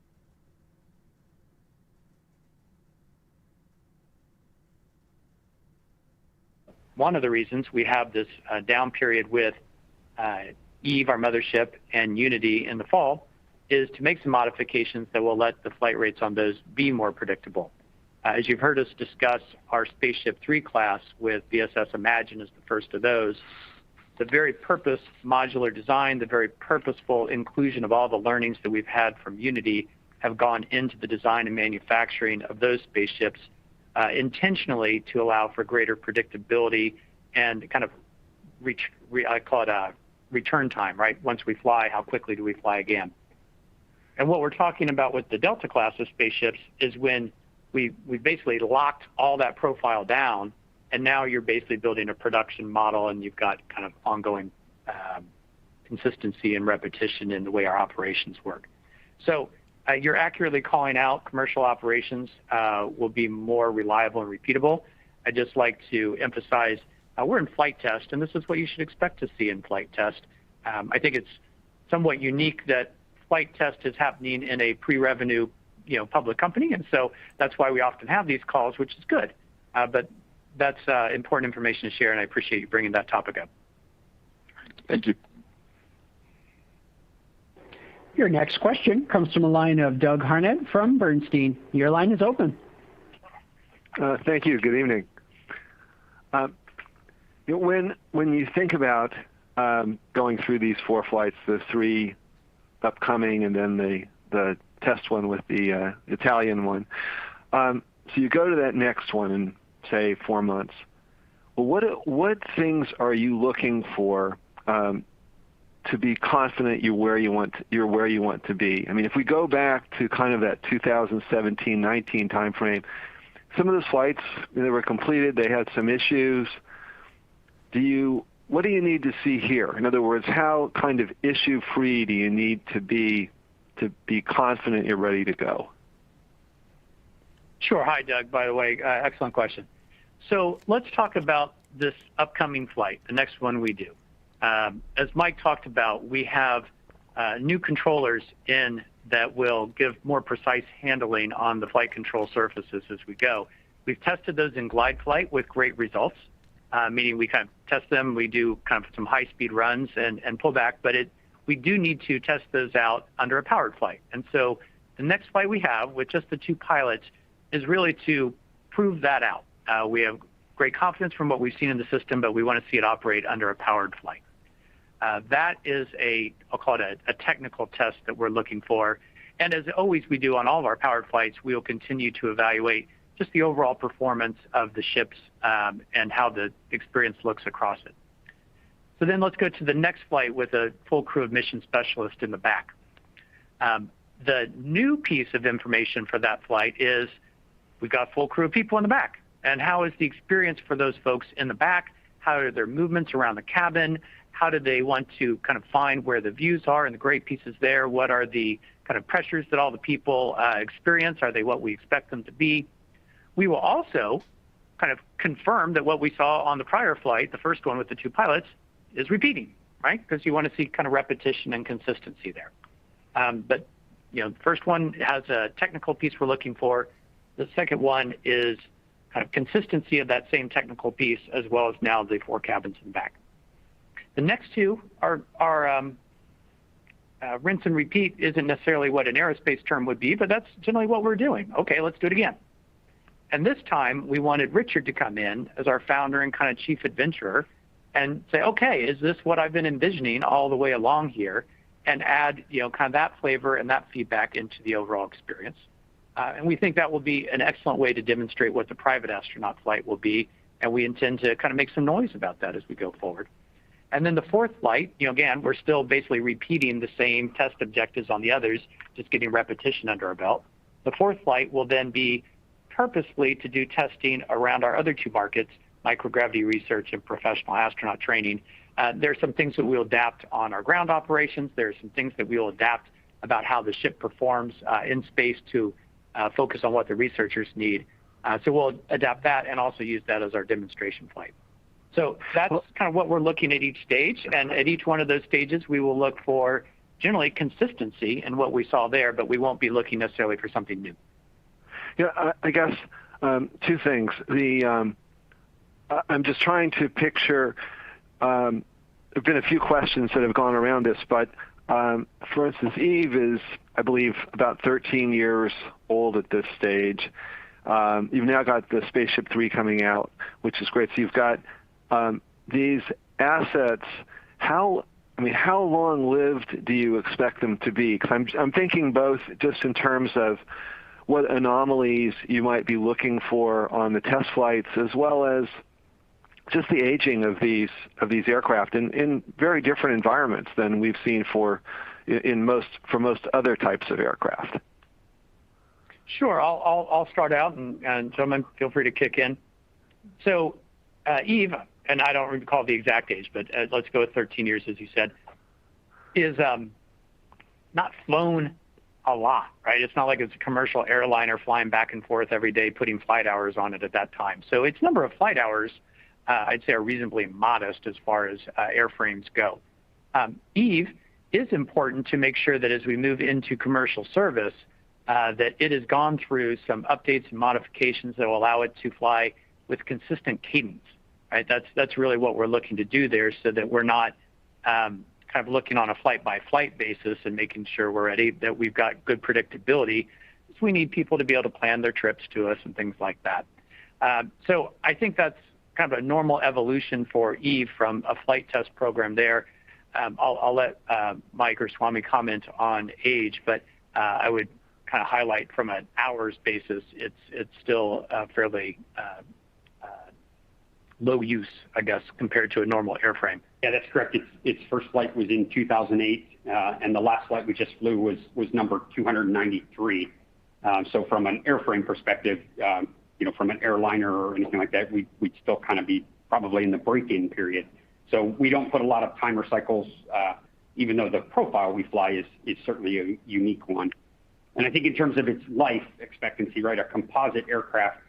One of the reasons we have this down period with Eve, our mothership, and Unity in the fall is to make some modifications that will let the flight rates on those be more predictable. As you've heard us discuss our Spaceship 3 class with VSS Imagine as the first of those, the very purpose modular design, the very purposeful inclusion of all the learnings that we've had from Unity have gone into the design and manufacturing of those spaceships intentionally to allow for greater predictability and kind of I call it a return time, right? Once we fly, how quickly do we fly again? And what we're talking about with the Delta class of spaceships is when we basically locked all that profile down, and now you're basically building a production model, and you've got kind of ongoing consistency and repetition in the way our operations work. So you're accurately calling out commercial operations will be more reliable and repeatable. I'd just like to emphasize we're in flight test, and this is what you should expect to see in flight test. I think it's somewhat unique that flight test is happening in a pre-revenue public company, and so that's why we often have these calls, which is good. But that's important information to share, and I appreciate you bringing that topic up. Thank you. Your next question comes from a line of Doug Harned from Bernstein. Your line is open. Thank you. Good evening. When you think about going through these 4 flights, the 3 upcoming, and then the test one with the Italian one, so you go to that next one in say 4 months. Well, what things are you looking for to be confident you're where you want to be? I mean, if we go back to kind of that 2017-19 timeframe, some of those flights, they were completed, they had some issues. What do you need to see here? In other words, how kind of issue-free do you need to be confident you're ready to go? Sure. Hi, Doug, by the way. Excellent question. So let's talk about this upcoming flight, the next one we do. As Mike talked about, we have new controllers in that will give more precise handling on the flight control surfaces as we go. We've tested those in glide flight with great results, meaning we kind of test them, we do kind of some high-speed runs and pull back, but we do need to test those out under a powered flight. And so the next flight we have with just the 2 pilots is really to prove that out. We have great confidence from what we've seen in the system, but we want to see it operate under a powered flight. That is I'll call it a technical test that we're looking for. And as always we do on all of our powered flights, we will continue to evaluate just the overall performance of the ships and how the experience looks across it. So then let's go to the next flight with a full crew of mission specialists in the back. The new piece of information for that flight is we've got a full crew of people in the back. And how is the experience for those folks in the back? How are their movements around the cabin? How do they want to kind of find where the views are and the great pieces there? What are the kind of pressures that all the people experience? Are they what we expect them to be? We will also kind of confirm that what we saw on the prior flight, the first one with the 2 pilots, is repeating, right? Because you want to see kind of repetition and consistency there. But the first one has a technical piece we're looking for. The second one is kind of consistency of that same technical piece, as well as now the 4 cabins in the back. The next 2 are rinse and repeat isn't necessarily what an aerospace term would be, but that's generally what we're doing. Okay, let's do it again. And this time we wanted Richard to come in as our founder and kind of chief adventurer and say, okay, is this what I've been envisioning all the way along here? And add, kind of that flavor and that feedback into the overall experience. And we think that will be an excellent way to demonstrate what the private astronaut flight will be. And we intend to kind of make some noise about that as we go forward. And then the 4th flight, again, we're still basically repeating the same test objectives on the others, just getting repetition under our belt. The 4th flight will then be purposely to do testing around our other 2 markets, microgravity research and professional astronaut training. There are some things that we'll adapt on our ground operations. There are some things that we'll adapt about how the ship performs in space to focus on what the researchers need. So we'll adapt that and also use that as our demonstration flight. So that's kind of what we're looking at each stage. And at each one of those stages, we will look for generally consistency in what we saw there, but we won't be looking necessarily for something new. Yeah, I guess 2 things. I'm just trying to picture, there have been a few questions that have gone around this, but for instance, Eve is, I believe, about 13 years old at this stage. You've now got the Spaceship 3 coming out, which is great. So you've got these assets. How long-lived do you expect them to be? Because I'm thinking both just in terms of what anomalies you might be looking for on the test flights, as well as just the aging of these aircraft in very different environments than we've seen for most other types of aircraft. Sure, I'll start out, and gentlemen, feel free to kick in. So, Eve, and I don't recall the exact age, but let's go with 13 years, as you said, is not flown a lot, right? It's not like it's a commercial airliner flying back and forth every day, putting flight hours on it at that time. So its number of flight hours, I'd say, are reasonably modest as far as airframes go. Eve is important to make sure that as we move into commercial service, that it has gone through some updates and modifications that will allow it to fly with consistent cadence, right? That's really what we're looking to do there, so that we're not kind of looking on a flight-by-flight basis and making sure we're ready, that we've got good predictability. So we need people to be able to plan their trips to us and things like that. So I think that's kind of a normal evolution for Eve from a flight test program there. I'll let Mike or Swami comment on age, but I would kind of highlight from an hours basis, it's still fairly low use, I guess, compared to a normal airframe. Yeah, that's correct. Its first flight was in 2008, and the last flight we just flew was number 293. So from an airframe perspective, from an airliner or anything like that, we'd still kind of be probably in the break-in period. So we don't put a lot of timer cycles, even though the profile we fly is certainly a unique one. And I think in terms of its life expectancy, right, a composite aircraft,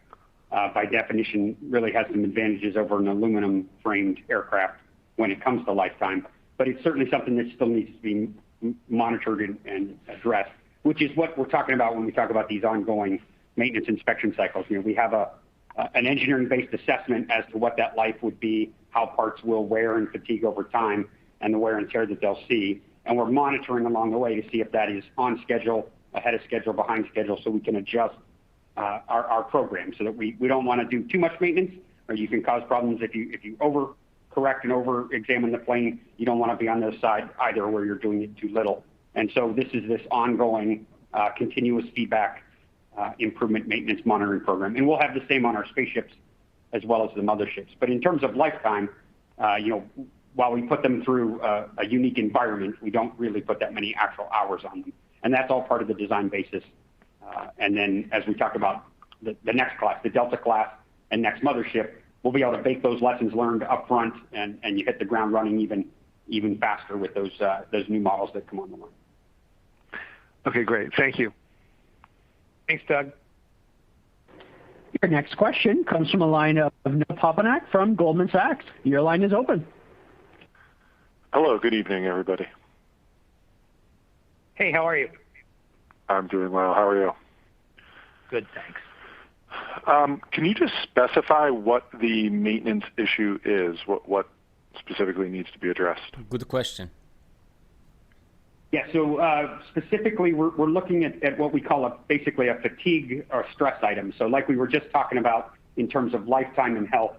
by definition, really has some advantages over an aluminum-framed aircraft when it comes to lifetime. But it's certainly something that still needs to be monitored and addressed, which is what we're talking about when we talk about these ongoing maintenance inspection cycles. We have an engineering-based assessment as to what that life would be, how parts will wear and fatigue over time, and the wear and tear that they'll see. And we're monitoring along the way to see if that is on schedule, ahead of schedule, behind schedule, so we can adjust our program, so that we don't want to do too much maintenance, or you can cause problems if you over-correct and over-examine the plane. You don't want to be on the side either where you're doing it too little. And so this is this ongoing continuous feedback improvement maintenance monitoring program. And we'll have the same on our spaceships as well as the motherships. But in terms of lifetime, while we put them through a unique environment, we don't really put that many actual hours on them. And that's all part of the design basis. And then as we talk about the next class, the Delta class and next mothership, we'll be able to bake those lessons learned up front, and you hit the ground running even faster with those new models that come on the line. Okay, great. Thank you. Thanks, Doug. Your next question comes from a line of Noah Poponak from Goldman Sachs. Your line is open. Hello, good evening, everybody. Hey, how are you? I'm doing well. How are you? Good, thanks. Can you just specify what the maintenance issue is? What specifically needs to be addressed? Good question. Yeah, so specifically, we're looking at what we call basically a fatigue or stress item. So like we were just talking about in terms of lifetime and health,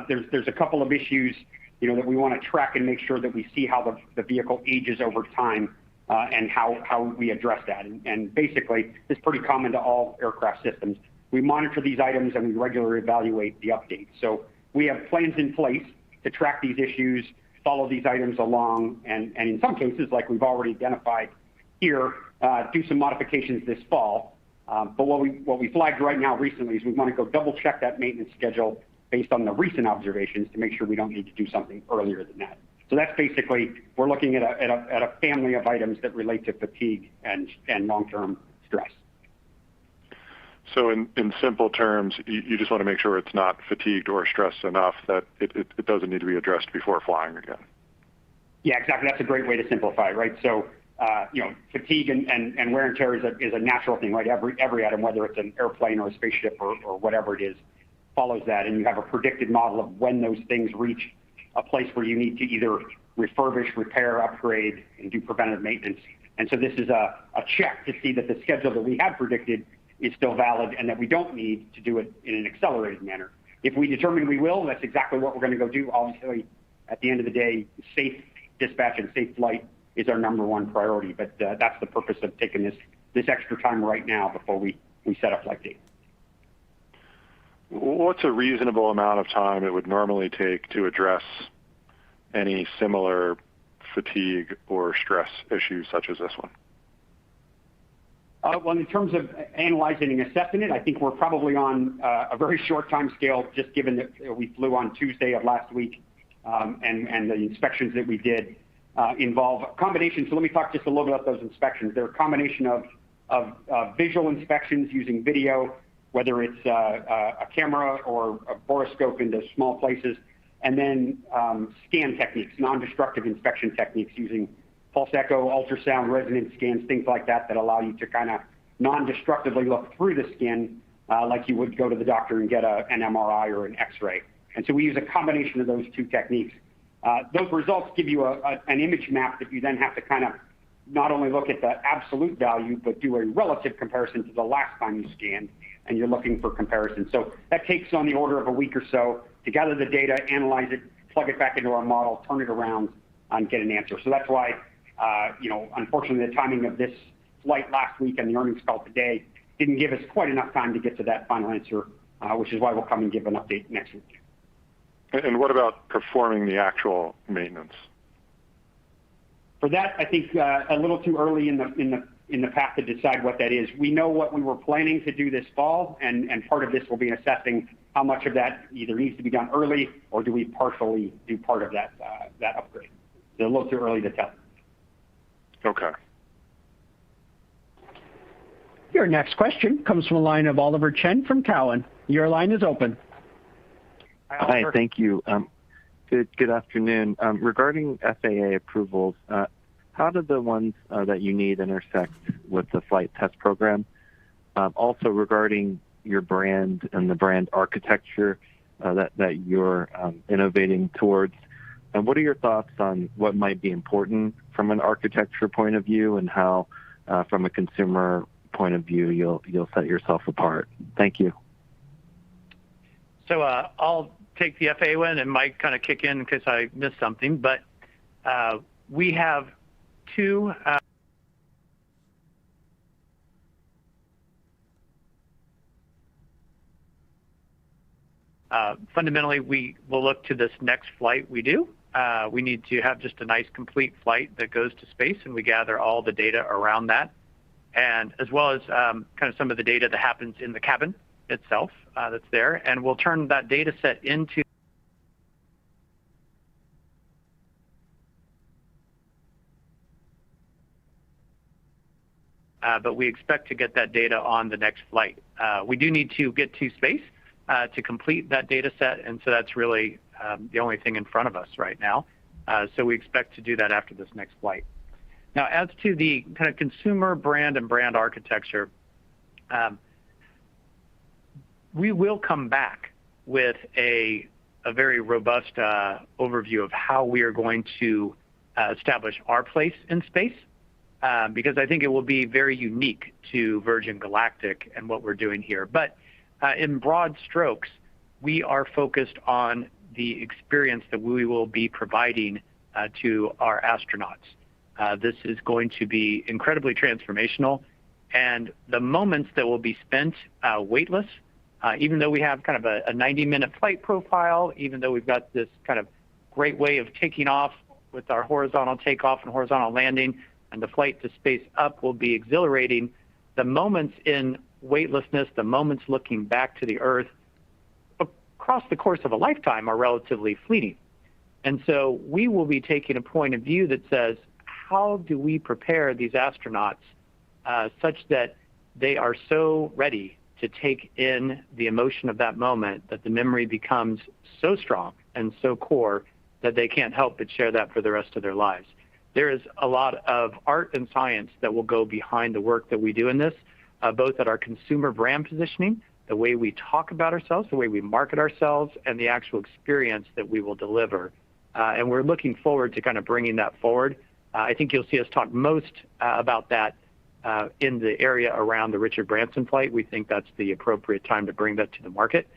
there's a couple of issues that we want to track and make sure that we see how the vehicle ages over time and how we address that. And basically, it's pretty common to all aircraft systems. We monitor these items and we regularly evaluate the updates. So we have plans in place to track these issues, follow these items along, and in some cases, like we've already identified here, do some modifications this fall. But what we flagged right now recently is we want to go double check that maintenance schedule based on the recent observations to make sure we don't need to do something earlier than that. So that's basically, we're looking at a family of items that relate to fatigue and long-term stress. So in simple terms, you just want to make sure it's not fatigued or stressed enough that it doesn't need to be addressed before flying again. Yeah, exactly. That's a great way to simplify it, right? So, fatigue and wear and tear is a natural thing, right? Every item, whether it's an airplane or a spaceship or whatever it is, follows that. And you have a predicted model of when those things reach a place where you need to either refurbish, repair, upgrade, and do preventative maintenance. And so this is a check to see that the schedule that we had predicted is still valid and that we don't need to do it in an accelerated manner. If we determine we will, that's exactly what we're going to go do. Obviously, at the end of the day, safe dispatch and safe flight is our number one priority. But that's the purpose of taking this extra time right now before we set a flight date. what's a reasonable amount of time it would normally take to address any similar fatigue or stress issues such as this one? Well, in terms of analyzing and assessing it, I think we're probably on a very short time scale, just given that we flew on Tuesday of last week, and the inspections that we did involve a combination. So let me talk just a little bit about those inspections. They're a combination of visual inspections using video, whether it's a camera or a borescope into small places, and then scan techniques, non-destructive inspection techniques using pulse echo, ultrasound, resonance scans, things like that allow you to kind of non-destructively look through the skin like you would go to the doctor and get an MRI or an X-ray. And so we use a combination of those two techniques. Those results give you an image map that you then have to kind of not only look at the absolute value, but do a relative comparison to the last time you scanned, and you're looking for comparison. So that takes on the order of a week or so to gather the data, analyze it, plug it back into our model, turn it around, and get an answer. So that's why, unfortunately, the timing of this flight last week and the earnings call today didn't give us quite enough time to get to that final answer, which is why we'll come and give an update next week. And what about performing the actual maintenance? For that, I think a little too early in the path to decide what that is. We know what we were planning to do this fall, and part of this will be assessing how much of that either needs to be done early or do we partially do part of that upgrade. It's a little too early to tell. Okay. Your next question comes from the line of Oliver Chen from Cowen. Your line is open. Hi, thank you. Good afternoon. Regarding FAA approvals, how do the ones that you need intersect with the flight test program? Also regarding your brand and the brand architecture that you're innovating towards, and what are your thoughts on what might be important from an architecture point of view and how, from a consumer point of view, you'll set yourself apart? Thank you. So I'll take the FAA one, and Mike kind of kick in in case I missed something. But we have two fundamentally, we will look to this next flight we do. We need to have just a nice complete flight that goes to space, and we gather all the data around that, and as well as kind of some of the data that happens in the cabin itself that's there, and we'll turn that data set into but we expect to get that data on the next flight. We do need to get to space to complete that data set, and so that's really the only thing in front of us right now. So we expect to do that after this next flight. Now, as to the kind of consumer brand and brand architecture, we will come back with a very robust overview of how we are going to establish our place in space, because I think it will be very unique to Virgin Galactic and what we're doing here. But in broad strokes, we are focused on the experience that we will be providing to our astronauts. This is going to be incredibly transformational, and the moments that will be spent weightless, even though we have kind of a 90-minute flight profile, even though we've got this kind of great way of taking off with our horizontal takeoff and horizontal landing, and the flight to space up will be exhilarating, the moments in weightlessness, the moments looking back to the Earth across the course of a lifetime are relatively fleeting. And so we will be taking a point of view that says, how do we prepare these astronauts such that they are so ready to take in the emotion of that moment that the memory becomes so strong and so core that they can't help but share that for the rest of their lives. There is a lot of art and science that will go behind the work that we do in this, both at our consumer brand positioning, the way we talk about ourselves, the way we market ourselves, and the actual experience that we will deliver. And we're looking forward to kind of bringing that forward. I think you'll see us talk most about that in the area around the Richard Branson flight. We think that's the appropriate time to bring that to the market.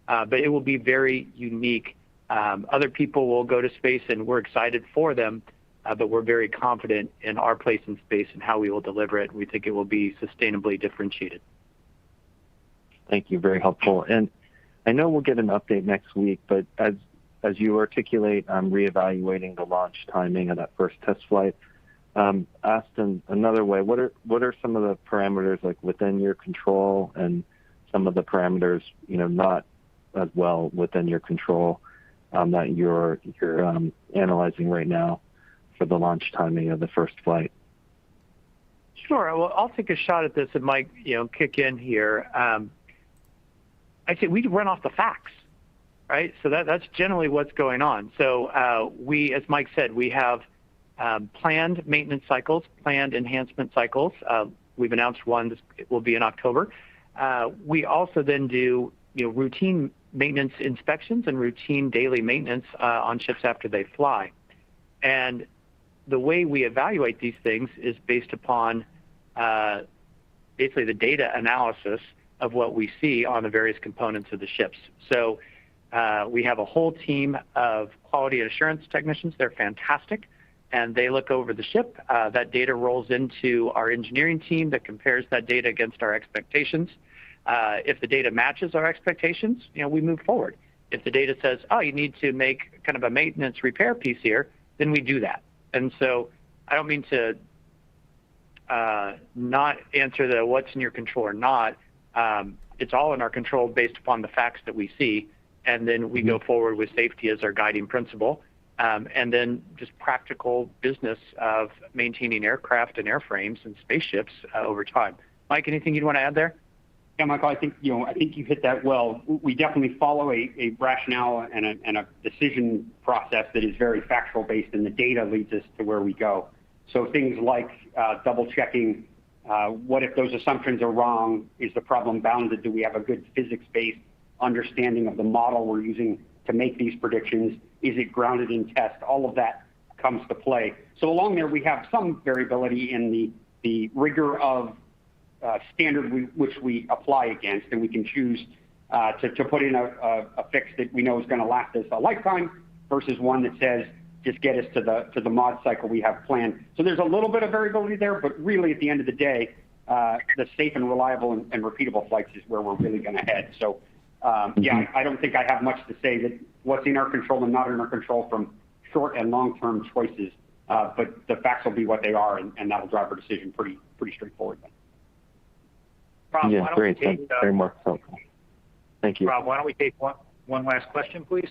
But it will be very unique. Other people will go to space, and we're excited for them, but we're very confident in our place in space and how we will deliver it. We think it will be sustainably differentiated. Thank you. Very helpful. And I know we'll get an update next week, but as you articulate, reevaluating the launch timing of that first test flight. Asked in another way, what are some of the parameters like within your control and some of the parameters, not as well within your control that you're analyzing right now for the launch timing of the first flight? Sure. Well, I'll take a shot at this and Mike, kick in here. I say we run off the facts, right? So that's generally what's going on. So we, as Mike said, we have planned maintenance cycles, planned enhancement cycles. We've announced one. This will be in October. We also then do routine maintenance inspections and routine daily maintenance on ships after they fly. And the way we evaluate these things is based upon basically the data analysis of what we see on the various components of the ships. So we have a whole team of quality assurance technicians. They're fantastic. And they look over the ship. That data rolls into our engineering team that compares that data against our expectations. If the data matches our expectations, we move forward. If the data says, oh, you need to make kind of a maintenance repair piece here, then we do that. And so I don't mean to not answer the what's in your control or not. It's all in our control based upon the facts that we see. And then we go forward with safety as our guiding principle. And then just practical business of maintaining aircraft and airframes and spaceships over time. Mike, anything you'd want to add there? Yeah, Michael, I think you hit that well. We definitely follow a rationale and a decision process that is very factual based, and the data leads us to where we go. So things like double checking, what if those assumptions are wrong? Is the problem bounded? Do we have a good physics-based understanding of the model we're using to make these predictions? Is it grounded in test? All of that comes to play. So along there, we have some variability in the rigor of standard which we apply against, and we can choose to put in a fix that we know is going to last us a lifetime versus one that says just get us to the mod cycle we have planned. So there's a little bit of variability there, but really at the end of the day, the safe and reliable and repeatable flights is where we're really going to head. So yeah, I don't think I have much to say that what's in our control and not in our control from short and long-term choices, but the facts will be what they are, and that'll drive our decision pretty straightforward. Rob, yeah, great. Thanks very much. Thank you. Rob, why don't we take one last question, please?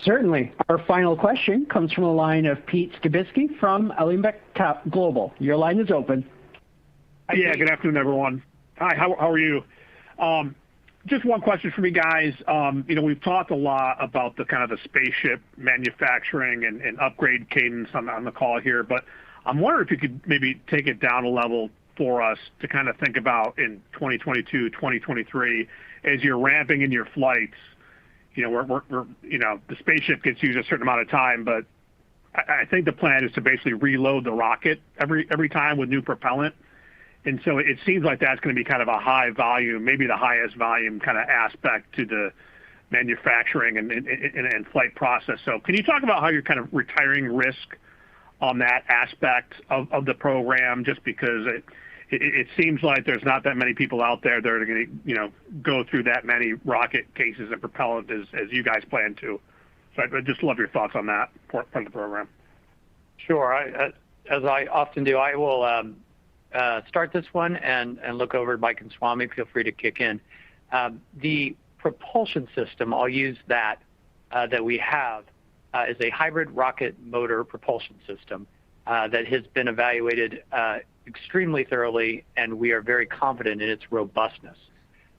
Certainly. Our final question comes from the line of Pete Skibitsky from Alembic Global. Your line is open. Yeah, good afternoon, everyone. Hi, how are you? Just one question for me, guys. We've talked a lot about the kind of the spaceship manufacturing and upgrade cadence on the call here, but I'm wondering if you could maybe take it down a level for us to kind of think about in 2022, 2023, as you're ramping in your flights. The spaceship gets used a certain amount of time, but I think the plan is to basically reload the rocket every time with new propellant. And so it seems like that's going to be kind of a high volume, maybe the highest volume kind of aspect to the manufacturing and flight process. So can you talk about how you're kind of retiring risk on that aspect of the program, just because it seems like there's not that many people out there that are going to go through that many rocket cases and propellant as you guys plan to. So I'd just love your thoughts on that part of the program. Sure. As I often do, I will start this one and look over at Mike and Swami. Feel free to kick in. The propulsion system, I'll use that we have, is a hybrid rocket motor propulsion system that has been evaluated extremely thoroughly, and we are very confident in its robustness.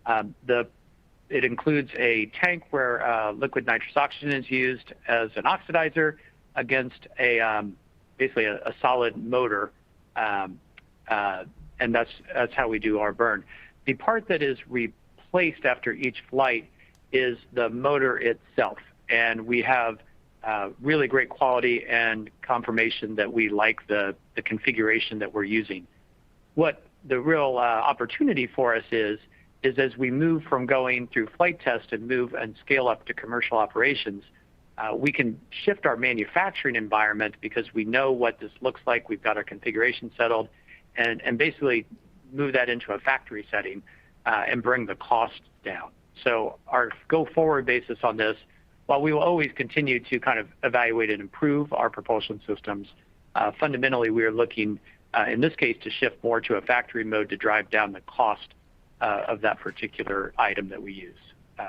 It includes a tank where liquid nitrous oxygen is used as an oxidizer against basically a solid motor, and that's how we do our burn. The part that is replaced after each flight is the motor itself, and we have really great quality and confirmation that we like the configuration that we're using. What the real opportunity for us is as we move from going through flight test and move and scale up to commercial operations, we can shift our manufacturing environment because we know what this looks like. We've got our configuration settled, and basically move that into a factory setting and bring the cost down. So our go-forward basis on this, while we will always continue to kind of evaluate and improve our propulsion systems, fundamentally we are looking, in this case, to shift more to a factory mode to drive down the cost of that particular item that we use.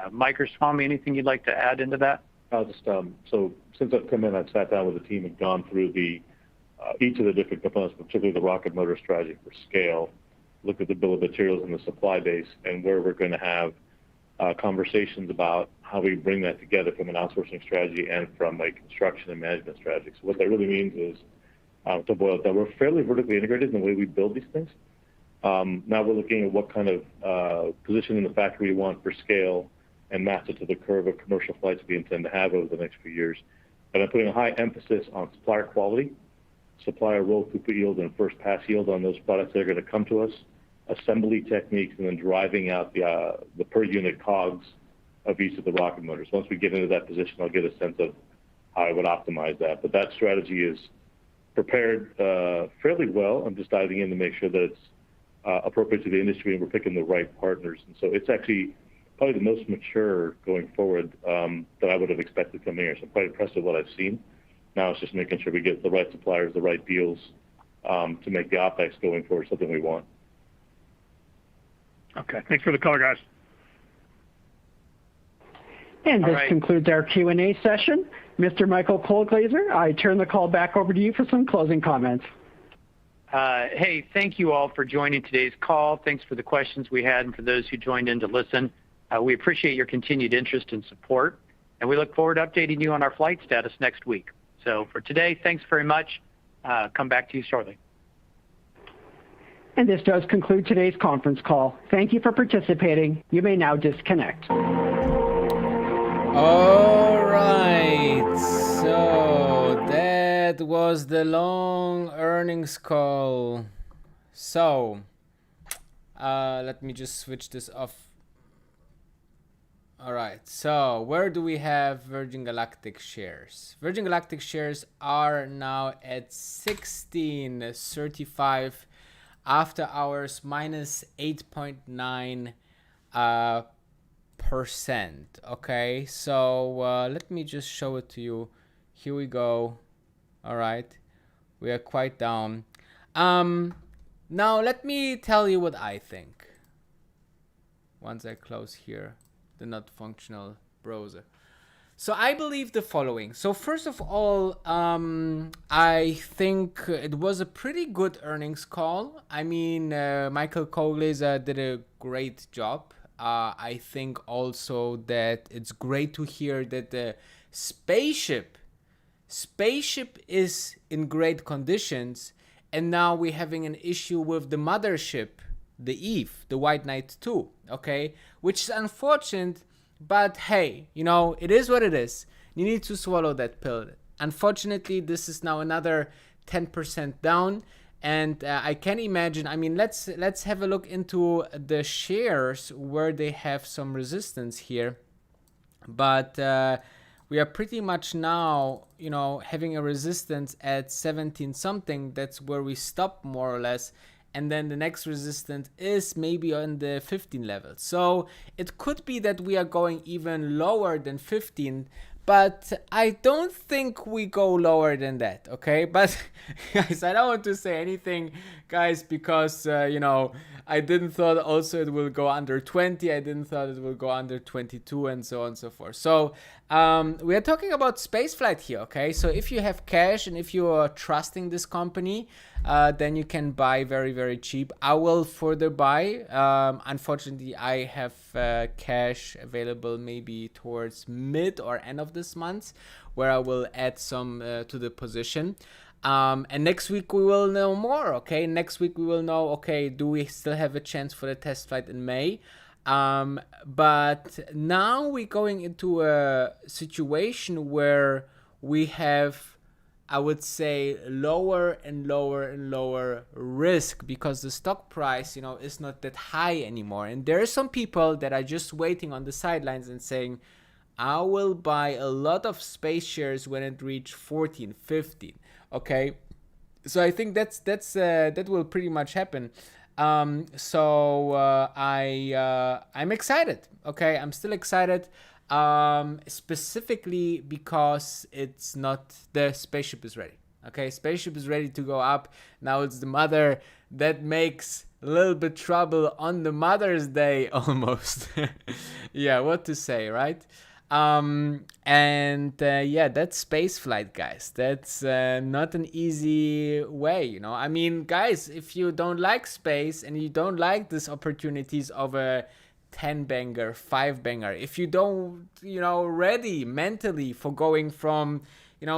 Mike or Swami, anything you'd like to add into that? I'll just, so since I've come in, I've sat down with the team and gone through each of the different components, particularly the rocket motor strategy for scale, looked at the bill of materials and the supply base, and where we're going to have conversations about how we bring that together from an outsourcing strategy and from a construction and management strategy. So what that really means is, to boil it down, we're fairly vertically integrated in the way we build these things. Now we're looking at what kind of position in the factory we want for scale and match it to the curve of commercial flights we intend to have over the next few years. And I'm putting a high emphasis on supplier quality, supplier roll throughput yield, and first pass yield on those products that are going to come to us, assembly techniques, and then driving out the per unit COGS of each of the rocket motors. Once we get into that position, I'll get a sense of how I would optimize that. But that strategy is prepared fairly well. I'm just diving in to make sure that it's appropriate to the industry and we're picking the right partners. And so it's actually probably the most mature going forward that I would have expected coming here. So I'm quite impressed with what I've seen. Now it's just making sure we get the right suppliers, the right deals to make the OpEx going forward something we want. Okay, thanks for the color, guys. And this concludes our Q&A session. Mr. Michael Colglazier, I turn the call back over to you for some closing comments. Hey, thank you all for joining today's call. Thanks for the questions we had and for those who joined in to listen. We appreciate your continued interest and support, and we look forward to updating you on our flight status next week. So for today, thanks very much. Come back to you shortly. And this does conclude today's conference call. Thank you for participating. You may now disconnect. All right, so that was the long earnings call. So let me just switch this off. All right, so where do we have Virgin Galactic shares? Virgin Galactic shares are now at 16.35 after hours, minus 8.9%. Okay, so let me just show it to you. Here we go. All right, we are quite down. Now let me tell you what I think. Once I close here the not functional browser. So I believe the following. So first of all, I think it was a pretty good earnings call. I mean, Michael Colglazier did a great job. I think also that it's great to hear that the spaceship is in great conditions, and now we're having an issue with the mothership, the Eve, the White Knight 2, okay? Which is unfortunate, but hey, you know, it is what it is. You need to swallow that pill. Unfortunately, this is now another 10% down. And I can imagine, I mean, let's have a look into the shares where they have some resistance here. But we are pretty much now, you know, having a resistance at 17 something. That's where we stop more or less. And then the next resistance is maybe on the 15 level. So it could be that we are going even lower than 15. But I don't think we go lower than that, okay? But guys, I don't want to say anything, guys, because, you know, I didn't thought also it will go under 20. I didn't thought it will go under 22 and so on and so forth. So we are talking about spaceflight here, okay? So if you have cash and if you are trusting this company, then you can buy very, very cheap. I will further buy. Unfortunately, I have cash available maybe towards mid or end of this month, where I will add some to the position. And next week we will know more, okay? Next week we will know, okay, do we still have a chance for the test flight in May? But now we're going into a situation where we have, I would say, lower and lower and lower risk, because the stock price, you know, is not that high anymore. And there are some people that are just waiting on the sidelines and saying, I will buy a lot of space shares when it reaches 14, 15. Okay, so I think that will pretty much happen. I'm excited. Okay, I'm still excited. Specifically because it's not the spaceship is ready. Okay, spaceship is ready to go up. Now it's the mother that makes a little bit trouble on the Mother's Day almost. Yeah, what to say, right? That's space flight, guys. That's not an easy way, you know. I mean, guys, if you don't like space and you don't like these opportunities of a 10 banger, 5 banger, if you don't, ready mentally for going from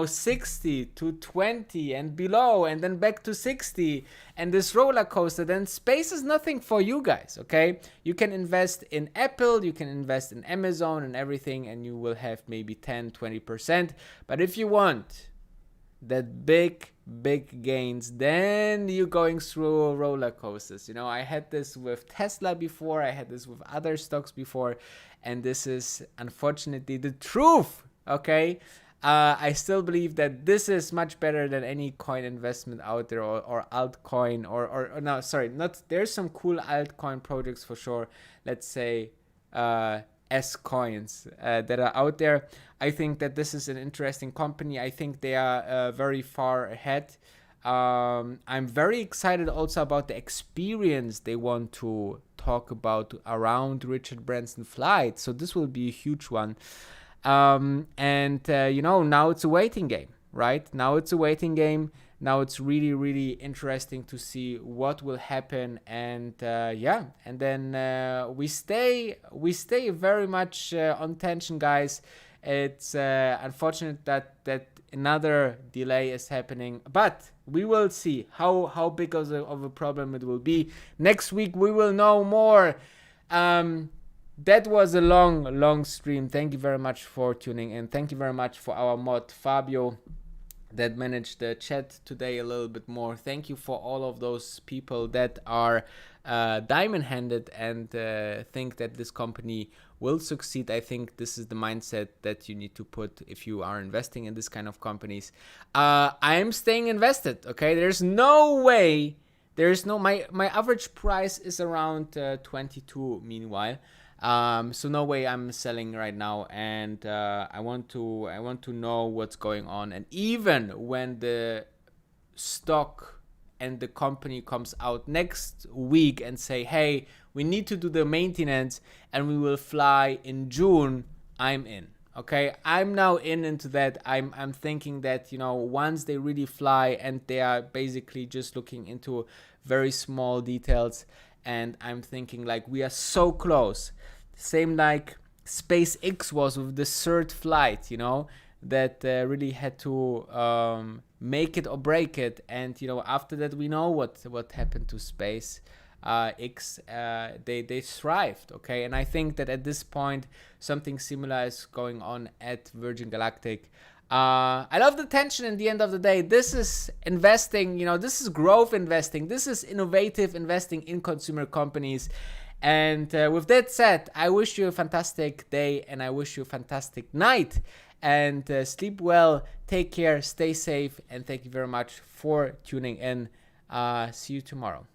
60 to 20 and below and then back to 60 and this roller coaster, then space is nothing for you guys. Okay, you can invest in Apple, you can invest in Amazon and everything, and you will have maybe 10-20%. But if you want that big gains, then you're going through roller coasters. I had this with Tesla before, I had this with other stocks before, and this is unfortunately the truth. Okay, I still believe that this is much better than any coin investment out there, or altcoin, or no, sorry, not. There's some cool altcoin projects for sure. Let's say S coins that are out there. I think that this is an interesting company. I think they are very far ahead. I'm very excited also about the experience they want to talk about around Richard Branson flight. So this will be a huge one. Now it's a waiting game, right? Now it's a waiting game. Now it's really, really interesting to see what will happen. And then we stay very much on tension, guys. It's unfortunate that another delay is happening, but we will see how big of a problem it will be. Next week we will know more. That was a long stream. Thank you very much for tuning in. Thank you very much for our mod Fabio that managed the chat today a little bit more. Thank you for all of those people that are diamond-handed and think that this company will succeed. I think this is the mindset that you need to put if you are investing in this kind of companies. I am staying invested. Okay, there's no way. My average price is around 22. Meanwhile. So no way I'm selling right now, and I want to know what's going on. And even when the stock and the company comes out next week and say, hey, we need to do the maintenance and we will fly in June, I'm in. Okay, I'm now into that. I'm thinking that once they really fly and they are basically just looking into very small details, and I'm thinking like we are so close. Same like SpaceX was with the third flight, that really had to make it or break it. And after that we know what happened to SpaceX. They thrived. Okay, and I think that at this point something similar is going on at Virgin Galactic. I love the tension. In the end of the day, this is investing. This is growth investing. This is innovative investing in consumer companies. And with that said, I wish you a fantastic day and I wish you a fantastic night. And sleep well, take care, stay safe, and thank you very much for tuning in. See you tomorrow.